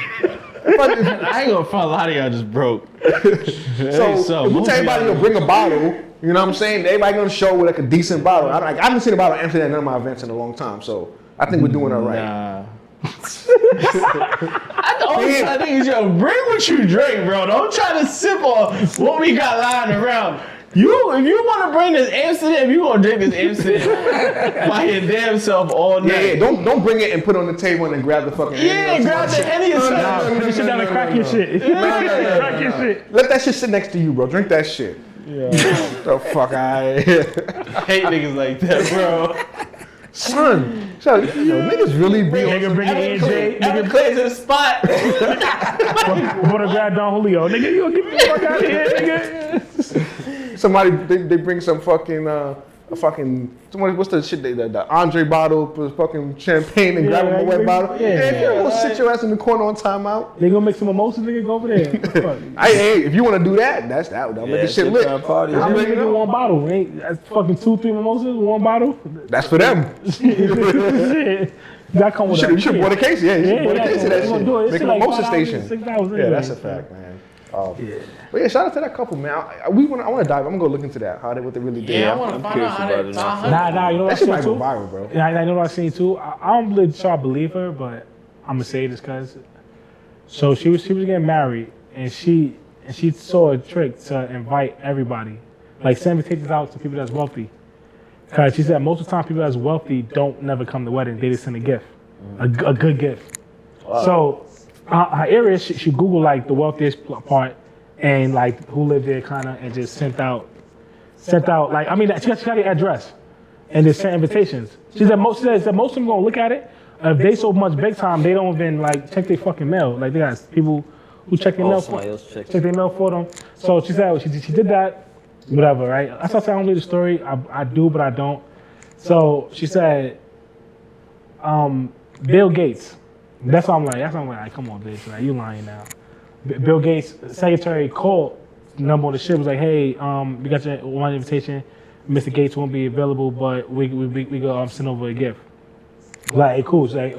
I ain't gonna front, a lot of y'all just broke. so if we tell everybody to bring a bottle, you know what I'm saying? Everybody gonna show with like a decent bottle. I haven't seen a bottle empty at none of my events in a long time, so I think we're doing all right. Nah. The only thing is, yo, bring what you drink, bro. Don't try to sip on what we got lying around. If you want to bring this Amsterdam, you gonna drink this Amsterdam by your damn self all night. Yeah, don't bring it and put it on the table and then grab the fucking. Yeah, grab the Henny or something. Put your shit down and crack your shit. Crack your shit. Let that shit sit next to you, bro. Drink that shit. Yeah. The fuck I Hate niggas like that, bro. son. So, yo, niggas really be on Nigga some- bring it AJ. Evan Clay's in the spot. Wanna grab Don Julio. Nigga, you gonna get the fuck out of here, nigga. Somebody they bring some fucking somebody, what's the shit the Andre bottle with fucking champagne and grab a wet bottle. yeah. If you gonna sit your ass in the corner on timeout, They gonna make some mimosas, nigga, go over there. Fuck. hey, if you wanna do that, that's that. I'll make the shit lit. Party. How many nigga one bottle? Ain't that's fucking 2-3 mimosas, one bottle? That's for them. Shit. That come with You should have bought a case. Yeah, you should have bought a case of that we gonna do it. shit. It's Make a like mimosa $5, station. $6 Yeah, anyway. that's a fact, man. But yeah, shout out to that couple, man. I want to dive. I'm gonna go look into that. What they really did. Yeah, I want to find curious out how about they it found now. her. Nah, you know what That I shit seen might go too? viral, bro. Yeah, I know what I seen too. I don't really try to believe her, but I'm gonna say this because so she was getting married and she saw a trick to invite everybody, like send invitations out to people that's wealthy. Cause she said most of the time people that's wealthy don't never come to the wedding. They just send a gift, a good gift. Wow. So her area, she Googled like the wealthiest part and like who lived there kind of and just sent out like, I mean, she got the address and just sent invitations. She said most of them gonna look at it. If they so much big time, they don't even like check their fucking mail. Like they got people who check their mail somebody else checked. check their mail for them. So she said she did that, whatever, right? That's why I say I don't believe the story. I do, but I don't. So she said, Bill Gates. That's why I'm like, come on, bitch, like, you lying now. Bill Gates' secretary called number on the ship, was like, hey, we got your one invitation. Mr. Gates won't be available, but we go send over a gift. Like, hey, cool. She's like,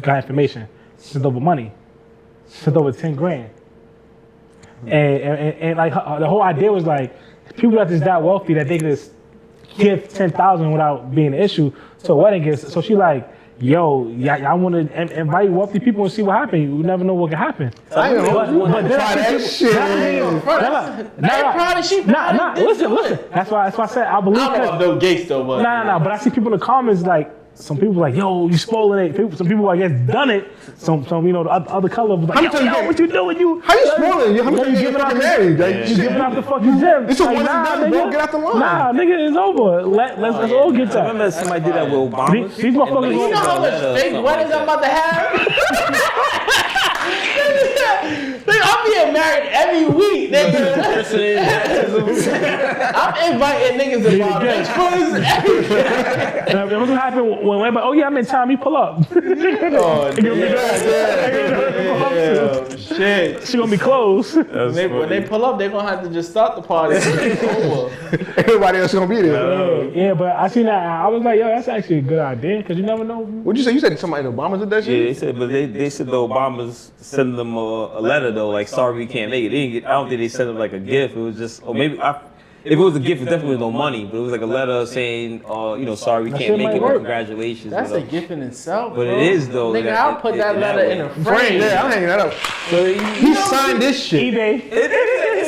got information. Sent over money. Sent over 10 grand. And like the whole idea was like, people that is that wealthy that they can just give 10,000 without being an issue to a wedding gift. So she like, yo, y'all want to invite wealthy people and see what happens. You never know what can happen. I know. But then Try that shit. Listen. That's why I said I believe I don't know about Bill Gates though, but Nah. But I see people in the comments like, some people like, yo, you spoiling it. Some people, I guess, done it. Some you know, the other color was like, yo, what you doing? How you spoiling? How many times you fucking married? You giving out the fucking gem. It's a one and done, bro. Get out the line. Nah, nigga, it's over. Let's all get I that. remember somebody did that with Obama. These motherfuckers. you know how much fake weddings I'm about to have? Nigga, I'm being married every week, nigga. I'm inviting niggas to bar mitzvahs. What's gonna happen when everybody, oh yeah, I'm in town, you pull up. Oh, shit. She gonna be closed. When they pull up, they're gonna have to just start the party. Everybody else gonna be there. Yeah, but I seen that. I was like, yo, that's actually a good idea because you never know. What'd you say? You said somebody in the Obama did that shit? Yeah, they said, but they said the Obamas sent them a letter though, like sorry we can't make it. They didn't get, I don't think they sent them like a gift. It was just, or maybe if it was a gift, it definitely was no money. But it was like a letter saying, sorry we can't make it. But congratulations. That's a gift in itself. But bro. it is though. Nigga, I'll put that letter in a frame. Yeah, I'm hanging that up. So He signed this shit. eBay.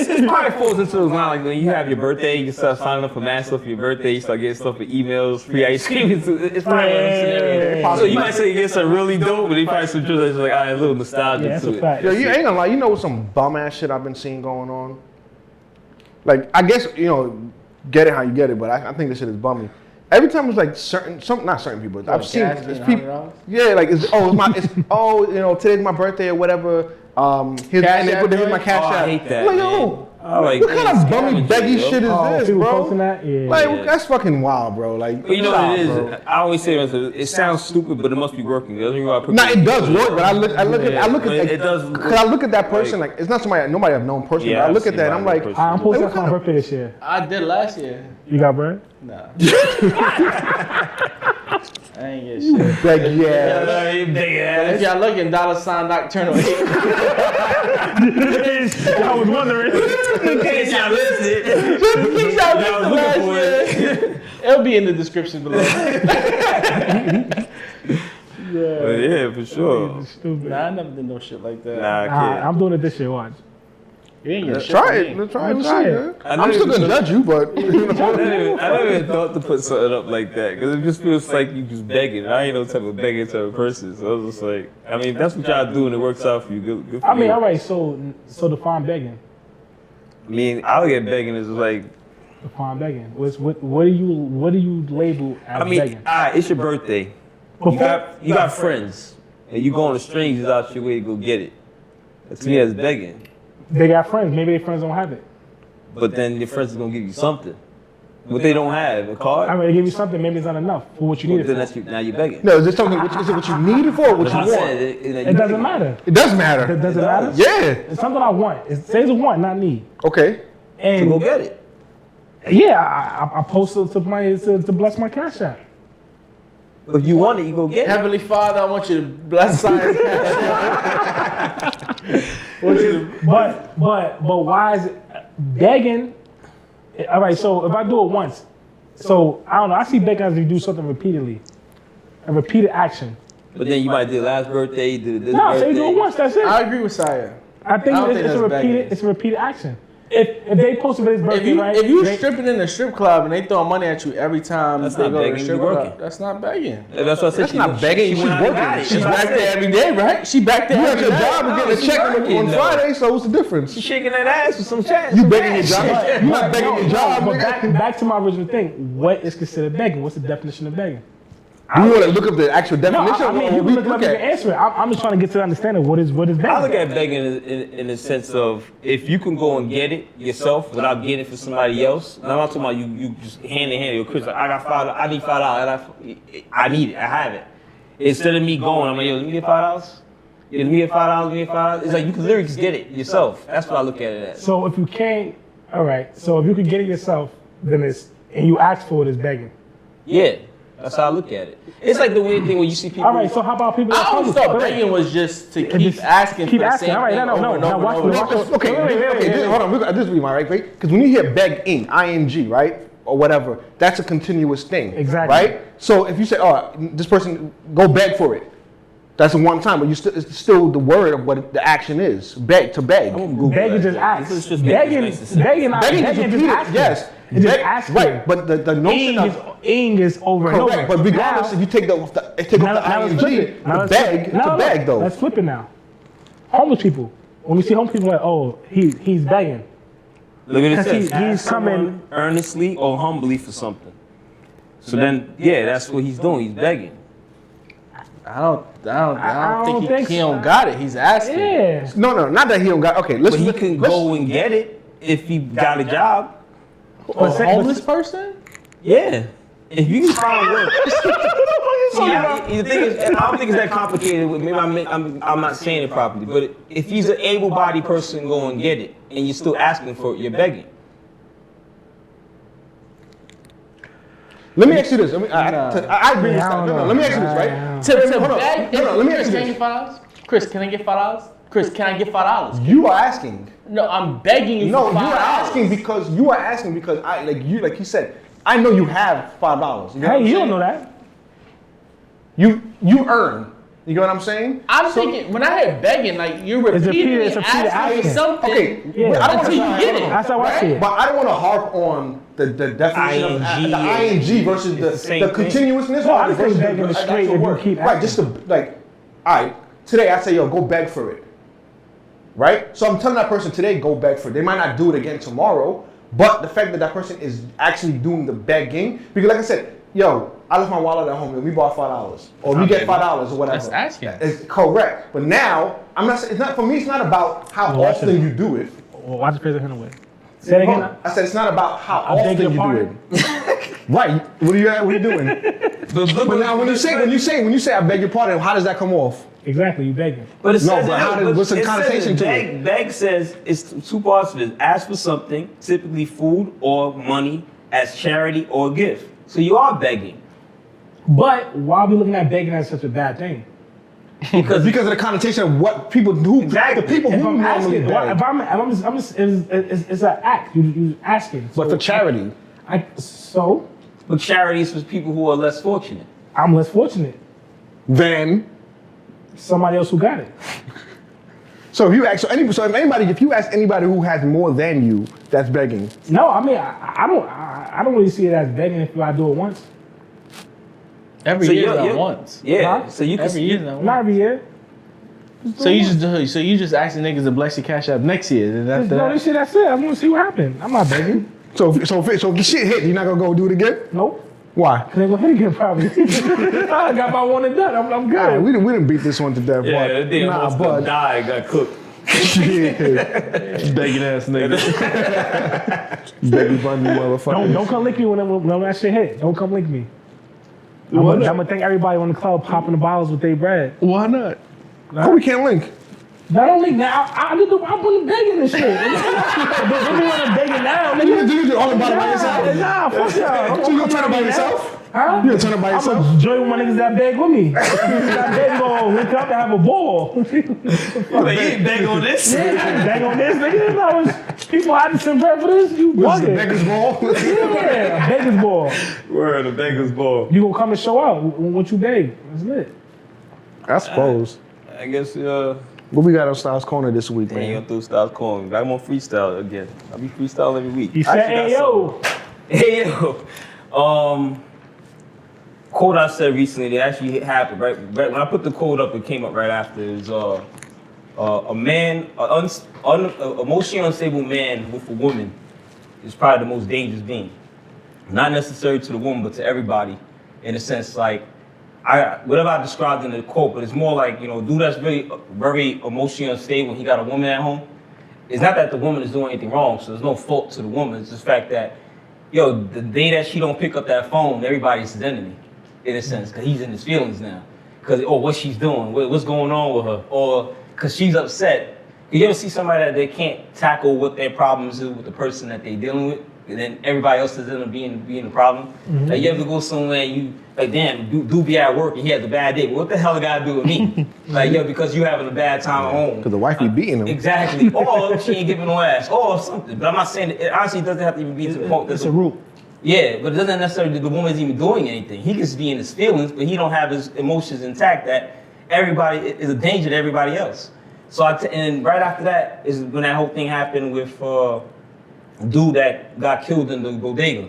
It probably falls into those lines like when you have your birthday, you start signing up for mad stuff for your birthday, you start getting stuff for emails, free ice cream. It's probably one of them scenarios. So you might say you get some really dope, but they probably some truth that's like, a little nostalgia Yeah, that's to a it. fact. Yo, you ain't gonna lie. You know what some bum ass shit I've been seeing going on? Like, I guess, get it how you get it, but I think this shit is bummy. Every time it's like not certain people. I've seen it's people. Yeah, like today's my birthday or whatever. Here's my cash app. I hate that. Like, yo, what kind of bummy beggy shit is this, People bro? posting that? Yeah. Like, that's fucking wild, bro. Like, But you know what it is? bro. I always say it sounds stupid, but it must be working. Nah, it does work, but I look at it does. because I look at that person like it's not nobody I've known personally. Yeah, but I I've look at seen that and I'm like, nobody I'm posting Like, that for my birthday this year. I did last year. You got bread? Nah. I ain't get shit. like yeah. If y'all looking, $sign Nocturnal 8. I was wondering. In case y'all missed it. It'll be in the description below. But yeah, for sure. Stupid. Nah, I never did no shit like that. Nah, I can't. I'm doing it this year. Watch. You ain't get shit. Try it. Let's try it. Let's see, man. I know I'm still you gonna judge you, but I never even thought to put something up like that because it just feels like you just begging. I ain't no type of begging type of person. So I was just like, I mean, that's what y'all do and it works out for you. Good for I mean, you. all right. So define begging. I mean, I look at begging as like, Define begging. What do you label as I mean, begging? it's your birthday. You got friends and you going to strangers out your way to go get it. To me, that's begging. They got friends. Maybe their friends don't have it. But then your friends are gonna give you something. What they don't have, a card. I mean, they give you something. Maybe it's not enough for what you need Then it for. now you're begging. no, is this something? Is it what you need it for, or what you I want? said, It doesn't matter. It does matter. It doesn't matter. Yeah. It's something I want. It says a want, not need. Okay. To And go get it. yeah, I posted to bless my cash app. If you want it, you go get it. Heavenly Father, I want you to bless science. But why is it begging? All right, so if I do it once, so I don't know. I see begging as if you do something repeatedly, a repeated action. But then you might do last birthday, do this No, birthday. so you do it once. That's it. I agree with Saya. I think I don't it's think a that's repeated. begging. It's a repeated action. If they posted his birthday, right? If you they- stripping in a strip club and they throw money at you every time That's they not go to the begging, strip you club, working. that's not begging. And that's what I said. That's not begging. She's working. She's back there every day, right? She back there You got every your day. job and getting a check on Friday, so what's the difference? She's shaking that ass with some chat. You begging your job? You not begging your job, But nigga. back to my original thing. What is considered begging? What's the definition of begging? You want to look up the actual No, definition? I mean, or you we can look up and answer it. I'm just trying to get to the understanding what is begging. I look at begging in the sense of if you can go and get it yourself without getting it for somebody else. And I'm not talking about you just hand in hand. Your Chris, like, I need $5. I need it. I have it. Instead of me going, I'm like, yo, let me get $5. Yeah, let me get $5. Let me get $5. It's like you can literally just get it yourself. That's what I look at it as. So if you can't, all right. So if you can get it yourself, then and you ask for it, it's begging. Yeah, that's how I look at it. It's like the weird thing when you see people. All right. So how about people? that I always publish? thought Wait, begging was just to keep just asking keep for the asking. same All right, thing no. over and Now over watch and me. over. Watch Okay, hold on. This will be my right, because when you hear begging, ing, right, or whatever, that's a continuous thing. Exactly. Right. So if you say, "Oh, this person go beg for it," that's a one time, but it's still the word of what the action is. Beg to beg. Begging just ask. This is just Begging, nice to say. begging, Begging is just repeated. asking. Yes. It's just Beg- asking. Right. But the notion of Ing is over and over. correct. But regardless, Now- if you take Now off the let's flip ing, it. Now to let's beg flip it. No, to beg though. Let's flip it now. Homeless people. When we see homeless people, like, oh, he's begging. Look at it. Because Says, he's ask coming- someone earnestly or humbly for something. So then, yeah, that's what he's doing. He's begging. I don't think he so. don't got it. He's asking. Yeah. No, not that he don't got. Okay, let's. But he can go and get it if he got a job. A homeless person? Yeah. If you can find work. The thing is, I don't think it's that complicated. Maybe I'm not saying it properly, but if he's an able-bodied person, go and get it, and you're still asking for it, you're begging. Let me ask you this. I agree with that. No, let me ask you this, right? Let me ask you this. Chris, can I get $5? Chris, can I get $5? You are asking. No, I'm begging you No, for $5. you are asking because like you said, I know you have $5. You know Hey, you don't know that. You earn. You get what I'm saying? I'm thinking, when I hear begging, like you're repeatedly asking for something until you get it. That's how I see it. But I don't want to harp on the definition of the ing versus the continuousness. No, I just think begging is straight if you keep asking. Right, just to like, all right, today I say, yo, go beg for it. Right? So I'm telling that person today, go beg for it. They might not do it again tomorrow, but the fact that that person is actually doing the begging, because like I said, yo, I left my wallet at home and we bought $5, or we get $5 or whatever. That's asking. It's correct, but now I'm not. It's not for me. It's not about how often you do it. Well, watch the president away. Say it again. I said it's not about how often you do it. Right? What are you doing? But now when you say I beg your pardon, how does that come off? Exactly, you begging. But it says what's the connotation to it? Beg says it's two parts of it. Ask for something, typically food or money, as charity or gift. So you are begging. But why are we looking at begging as such a bad thing? Because of the connotation of what people do. Exactly. The people who normally beg. It's an act. You asking. But for charity. But charity is for people who are less fortunate. I'm less fortunate. Then somebody else who got it. So if you ask if you ask anybody who has more than you, that's begging. No, I mean I don't really see it as begging if I do it once. Every year not once. Yeah. Huh? So you can every year not once. Not every year. So you just asking niggas to bless your cash app next year, and after No, this shit, that's it. I want to see what happened. I'm not begging. So if the shit hit, you're not gonna go do it again? Nope. Why? Cause they go ahead again probably. I got my one and done. I'm good. All right, we didn't beat this one to death. Yeah, that damn monster died, got cooked. begging ass nigga. Baby Bundy motherfucker. Don't come lick me when that shit hit. Don't come lick me. I'm gonna thank everybody on the club popping the bottles with their bread. Why not? How we can't link? Not only now, I'm putting begging and shit. But if you want to beg it now, nigga. You do all the bottom by yourself? Nah, fuck y'all. So you gonna turn it by yourself? Huh? You gonna turn it by I'm yourself? gonna join with my niggas that beg with me. That beg gonna link up and have a ball. But you ain't beg on this? Yeah, beg on this, nigga. I was people hiding some bread for this. You What's the bugging. beggar's ball? Yeah, beggar's ball. Word, a beggar's ball. You gonna come and show out what you beg. That's lit. I suppose. I guess, What we got on Styles Corner this week, man, you man? gonna throw Styles calling. I'm on freestyle again. I'll be freestyling every week. He said, hey, yo. Hey, yo. Quote I said recently, it actually happened, right? When I put the quote up, it came up right after. It was, a man, emotionally unstable man with a woman is probably the most dangerous being. Not necessarily to the woman, but to everybody. In a sense, like, whatever I described in the quote, but it's more like, dude that's really very emotionally unstable when he got a woman at home. It's not that the woman is doing anything wrong, so there's no fault to the woman. It's just the fact that, the day that she don't pick up that phone, everybody's his enemy, in a sense, because he's in his feelings now. Because, what she's doing, what's going on with her, or because she's upset. You ever see somebody that they can't tackle what their problems is with the person that they're dealing with, and then everybody else is in being the problem? Mm-hmm. Like, you ever go somewhere and you, like, damn, dude be at work and he has a bad day. Well, what the hell it got to do with me? Like, because you having a bad time at home. Because the wife be beating him. Exactly. Or she ain't giving no ass. Or something. But I'm not saying, it honestly doesn't have to even be to the point. It's a root. Yeah, but it doesn't necessarily the woman's even doing anything. He can just be in his feelings, but he don't have his emotions intact that everybody is a danger to everybody else. So and right after that is when that whole thing happened with dude that got killed in the bodega.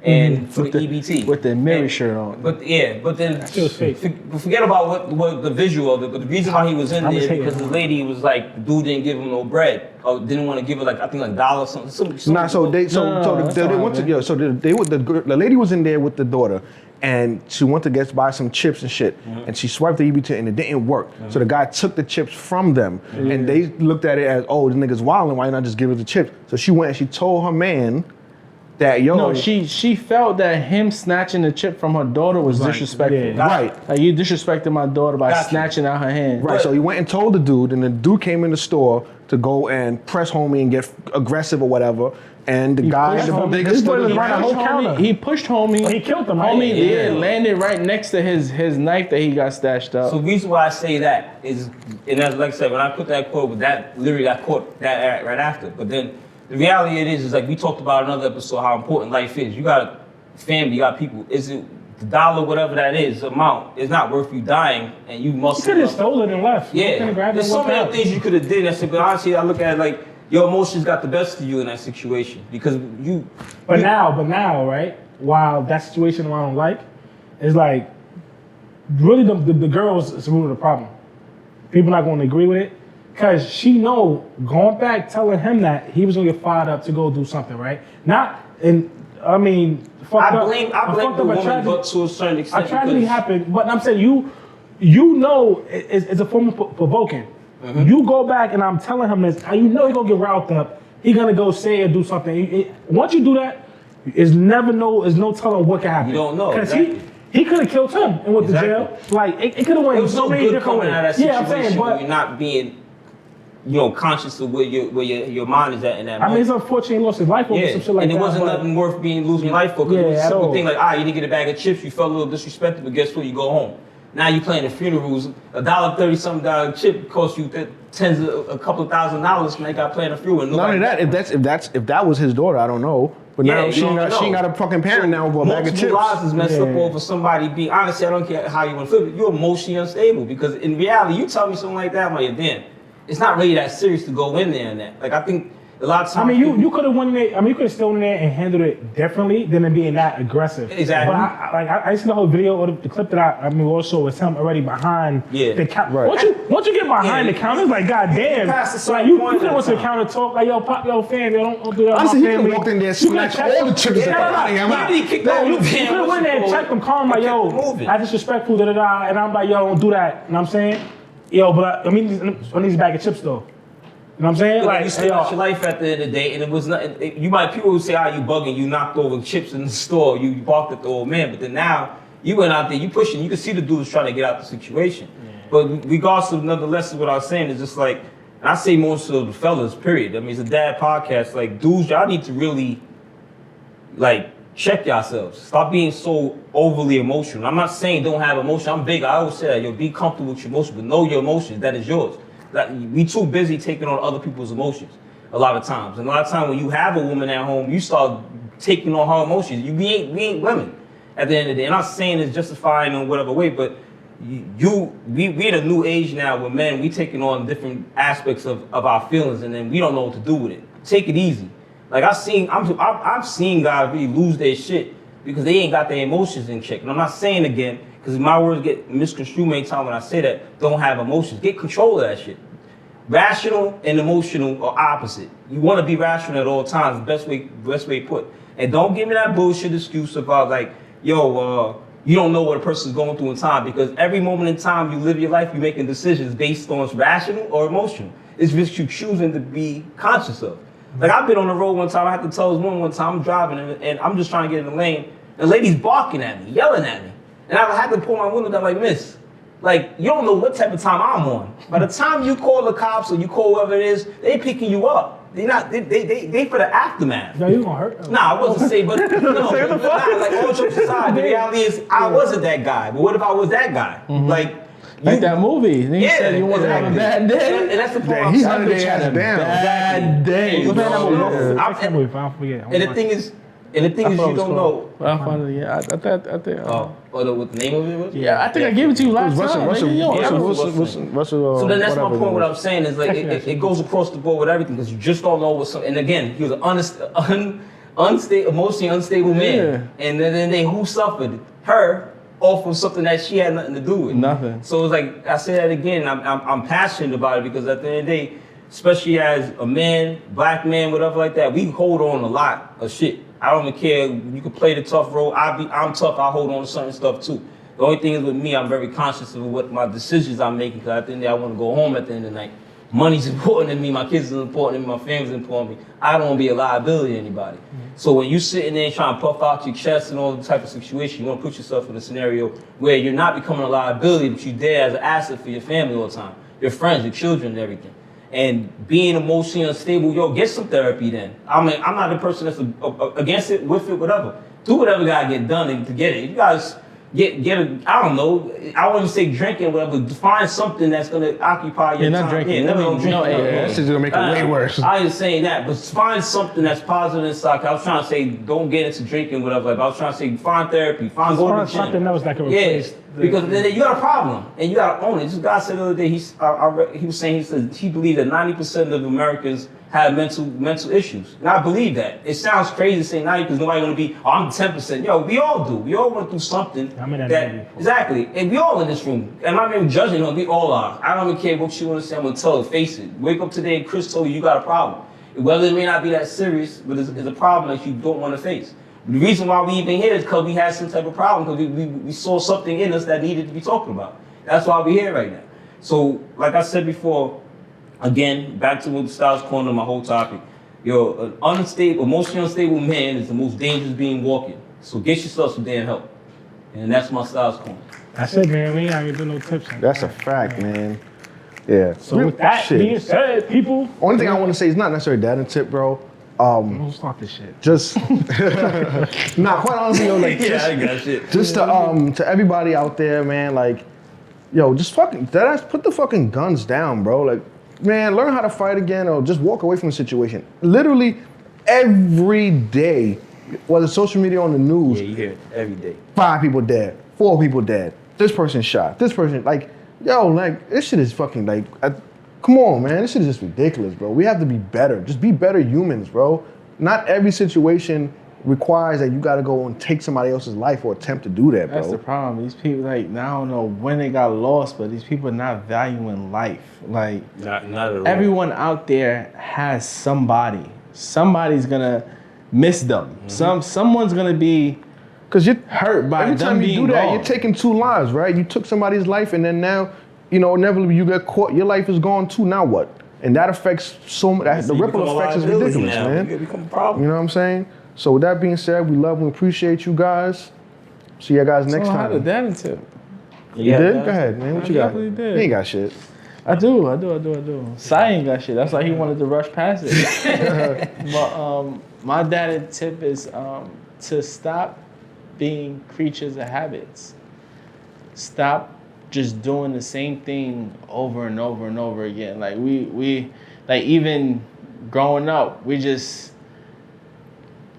and for the EBT. with the Mary And- shirt on. But then shit was fake. forget about what the visual of it. But the reason why he was in I was there hating because the on lady was like, the dude didn't give him no bread, or didn't want to give her like I think like $1 or something. Nah, so they No, that's they all went to right, yo, so the lady was in there with the daughter, and she went to buy some chips and shit, and she swiped the EBT and it didn't work. So the guy took the chips from them, and they looked at it as, oh, this nigga's wilding. Why not just give her the chips? So she went and she told her man that yo, No, she felt that him snatching the chip from her daughter was disrespectful. Yeah. right. Like you disrespected my daughter by Gotcha. snatching out her hand. Right, so he went and told the dude, and the dude came in the store to go and press homie and get aggressive or whatever. And the guy, pushed the homie. bodega This stood boy was his running ground. a whole counter. He pushed homie. He killed him, right? Homie Yeah. landed right next to his knife that he got stashed up. So the reason why I say that is, and as like I said, when I put that quote, that literally got caught that right after. But then the reality it is like we talked about in another episode how important life is. You got a family, you got people. Is it the dollar, whatever that is, amount, is not worth you dying and you must. You could have stolen and left. You could've Yeah, grabbed it there's and so walked many out. things you could have did. I said, but honestly, I look at it like your emotions got the best of you in that situation because you. But now, right? While that situation I don't like, is like really the girls is the root of the problem. People not going to agree with it because she know going back telling him that he was gonna get fired up to go do something, right? Not and I mean, fucked I blame up, the fucked up a woman, tragedy- but to a certain extent. a tragedy because- happened, but I'm saying you know it's a form of provoking. Mm-hmm. You go back and I'm telling him this, you know he's gonna get riled up. He gonna go say or do something. Once you do that, there's no telling what can happen. You don't know, Because exactly. he could have killed him and went Exactly. to jail. Like it could have went It was so so many good different coming ways. out of that Yeah, situation I'm saying, where but you're not being, conscious of where your mind is at in that I mean, moment. it's unfortunate he lost his life over Yeah, some shit like and that. it wasn't but- nothing worth losing your life for. Because Yeah, it was a at simple all. thing like, you didn't get a bag of chips, you felt a little disrespected, but guess what? You go home. Now you playing at funerals. $1.30 something chip costs you a couple of $1,000s. And they got playing a funeral. And Not only nobody- that, if that was his daughter, I don't know. But Yeah, now you she don't ain't know. got a fucking parent now with a bag of Multiple chips. lives is messed up Yeah. over somebody being. Honestly, I don't care how you want to flip it. You're emotionally unstable because in reality, you tell me something like that, I'm like, damn, it's not really that serious to go in there and that. Like I think a lot of times. I mean, you could have won it. I mean, you could have still in there and handled it differently than it being that aggressive. Exactly. But I see the whole video or the clip that I mean, also was him already behind Yeah. the counter. Right. Once you get behind Yeah, the counter, it's like, goddamn. past a certain Like, you point could have went to the in time. counter talk like, yo, pop, yo, fam, yo, don't do that. Honestly, my he family. could've walked in there, You could've snatched checked all the him. chips and Yeah, said, "Outta here, I'm out." Maybe he kicked No, out you your could damn have went there and checked him, call him like, yo, moving. that's disrespectful, da da da. And I'm like, yo, don't do that. You know what I'm saying? Yo, but I mean, I need a bag of chips though. You know what I'm saying? Like, Like, you still got your life at the end of the day, and it was not. You might people who say, you bugging, you knocked over chips in the store, you barked at the old man, but then now you went out there, you pushing, you can see the dudes trying to get out the situation. But regardless of nonetheless, what I was saying is just like, and I say most of the fellas, period. I mean, it's a dad podcast. Like, dudes, y'all need to really, like, check yourselves. Stop being so overly emotional. I'm not saying don't have emotion. I'm big. I always say that. Yo, be comfortable with your emotions, but know your emotions. That is yours. That we too busy taking on other people's emotions a lot of times. And a lot of times when you have a woman at home, you start taking on her emotions. We ain't women at the end of the day. And I'm not saying it's justifying in whatever way, but we in a new age now where men, we taking on different aspects of our feelings and then we don't know what to do with it. Take it easy. Like I've seen guys really lose their shit because they ain't got their emotions in check. And I'm not saying again, because my words get misconstrued many times when I say that, don't have emotions. Get control of that shit. Rational and emotional are opposite. You want to be rational at all times, best way put. And don't give me that bullshit excuse about like, yo, you don't know what a person's going through in time, because every moment in time you live your life, you're making decisions based on it's rational or emotional. It's just you choosing to be conscious of. Like I've been on the road one time, I had to tell this woman one time, I'm driving and I'm just trying to get in the lane, and the lady's barking at me, yelling at me. And I had to pull my window down like, miss, like you don't know what type of time I'm on. By the time you call the cops or you call whoever it is, they picking you up. They for the aftermath. yo, you gonna hurt? Nah, I wasn't saying, but no, like all jokes aside, the reality is I wasn't that guy. But what if I was that guy? Like that movie. Then you Yeah, said you want to have a bad day. And that's the point. Yeah, I'm he saying. hunted their ass down. Bad day. What's that bro. number? Yeah. I can't believe I forget. And the thing is, you don't know. Well, I found it, yeah, I think. What the name of it was? Yeah, I think I gave it to you last time. Russell So then that's my whatever point. it What was. I'm saying is like it goes across the board with everything because you just don't know what's. And again, he was emotionally unstable man, and then they who suffered her off of something that she had nothing to do with. Nothing. So it's like I say that again. I'm passionate about it because at the end of the day, especially as a man, black man, whatever like that, we hold on a lot of shit. I don't even care. You can play the tough role. I'm tough. I hold on to certain stuff too. The only thing is with me, I'm very conscious of what my decisions I'm making because at the end of the day, I want to go home at the end of the night. Money's important to me. My kids are important to me. My family's important to me. I don't want to be a liability to anybody. So when you sitting there trying to puff out your chest and all the type of situation, you want to put yourself in a scenario where you're not becoming a liability, but you're there as an asset for your family all the time, your friends, your children, and everything. And being emotionally unstable, get some therapy then. I mean, I'm not the person that's against it, with it, whatever. Do whatever gotta get done to get it. You guys get I don't know, I wouldn't say drinking, whatever, but find something that's gonna occupy your time. Not drinking. Yeah, never drink. That's just gonna make it way worse. I ain't saying that, but find something that's positive inside. I was trying to say, don't get into drinking, whatever. Like, I was trying to say, find therapy, go to the gym. Something else that can replace. Because then you got a problem, and you got to own it. This guy said the other day, he was saying, he believed that 90% of Americans have mental issues. And I believe that. It sounds crazy to say 90 because nobody want to be, I'm 10%. Yo, we all do. We all went through something. I'm in that exactly. And we all in this room. And I'm not even judging them. We all are. I don't even care what you want to say. I'm going to tell you, face it. Wake up today and Chris told you got a problem. Whether it may not be that serious, but it's a problem that you don't want to face. The reason why we even here is because we had some type of problem, because we saw something in us that needed to be talked about. That's why we're here right now. So, like I said before, again, back to what Styles Corner, my whole topic. An emotionally unstable man is the most dangerous being walking. So get yourself some damn help. And that's my Styles Corner. That's it, man. We ain't gotta do no tips. That's a fact, man. Yeah. So with that being said, people. Only thing I want to say is not necessarily that a tip, bro. Don't stop this shit. Just quite honestly, yo, like I got shit. Just to everybody out there, man, like, yo, just fucking put the fucking guns down, bro. Like, man, learn how to fight again, or just walk away from the situation. Literally every day, whether social media or on the news, Yeah, you hear it every day. 5 people dead, 4 people dead, this person shot, this person, like, yo, like, this shit is fucking, like, come on, man, this shit is just ridiculous, bro. We have to be better. Just be better humans, bro. Not every situation requires that you gotta go and take somebody else's life or attempt to do that, bro. That's the problem. These people, like, I don't know when they got lost, but these people are not valuing life. Like, Not at all. everyone out there has somebody. Somebody's gonna miss them. Someone's gonna be Because you're hurt by every them time you being do that, gone. you're taking 2 lives, right? You took somebody's life, and then now, inevitably you get caught. Your life is gone too. Now what? And that affects so much. The ripple effects is ridiculous, man. You become a problem. You know what I'm saying? So with that being said, we love and appreciate you guys. See you guys next I had a time. dad tip. You did? Go ahead, man. What you got? definitely did. You ain't got shit. I do. Sai ain't got shit. That's why he wanted to rush past it. But my dad tip is to stop being creatures of habits. Stop just doing the same thing over and over and over again. Like we like even growing up, it's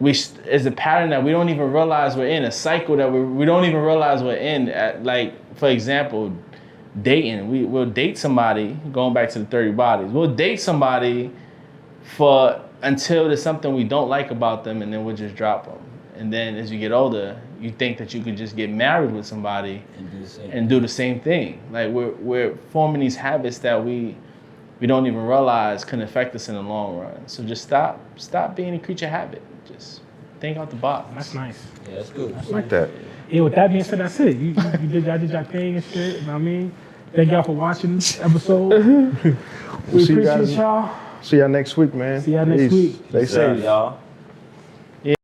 a pattern that we don't even realize we're in, a cycle that we don't even realize we're in. Like, for example, dating. We'll date somebody, going back to the 30 bodies. We'll date somebody until there's something we don't like about them, and then we'll just drop them. And then as you get older, you think that you can just get married with somebody and do the same thing. Like we're forming these habits that we don't even realize can affect us in the long run. So just stop being a creature habit. Just think out the box. That's nice. Yeah, that's good. I like that. Yeah, with that being said, that's it. You did your thing and shit. You know what I mean? Thank y'all for watching this episode. We see you appreciate guys. y'all. See y'all next week, man. See y'all next Peace. week. Stay safe. Y'all.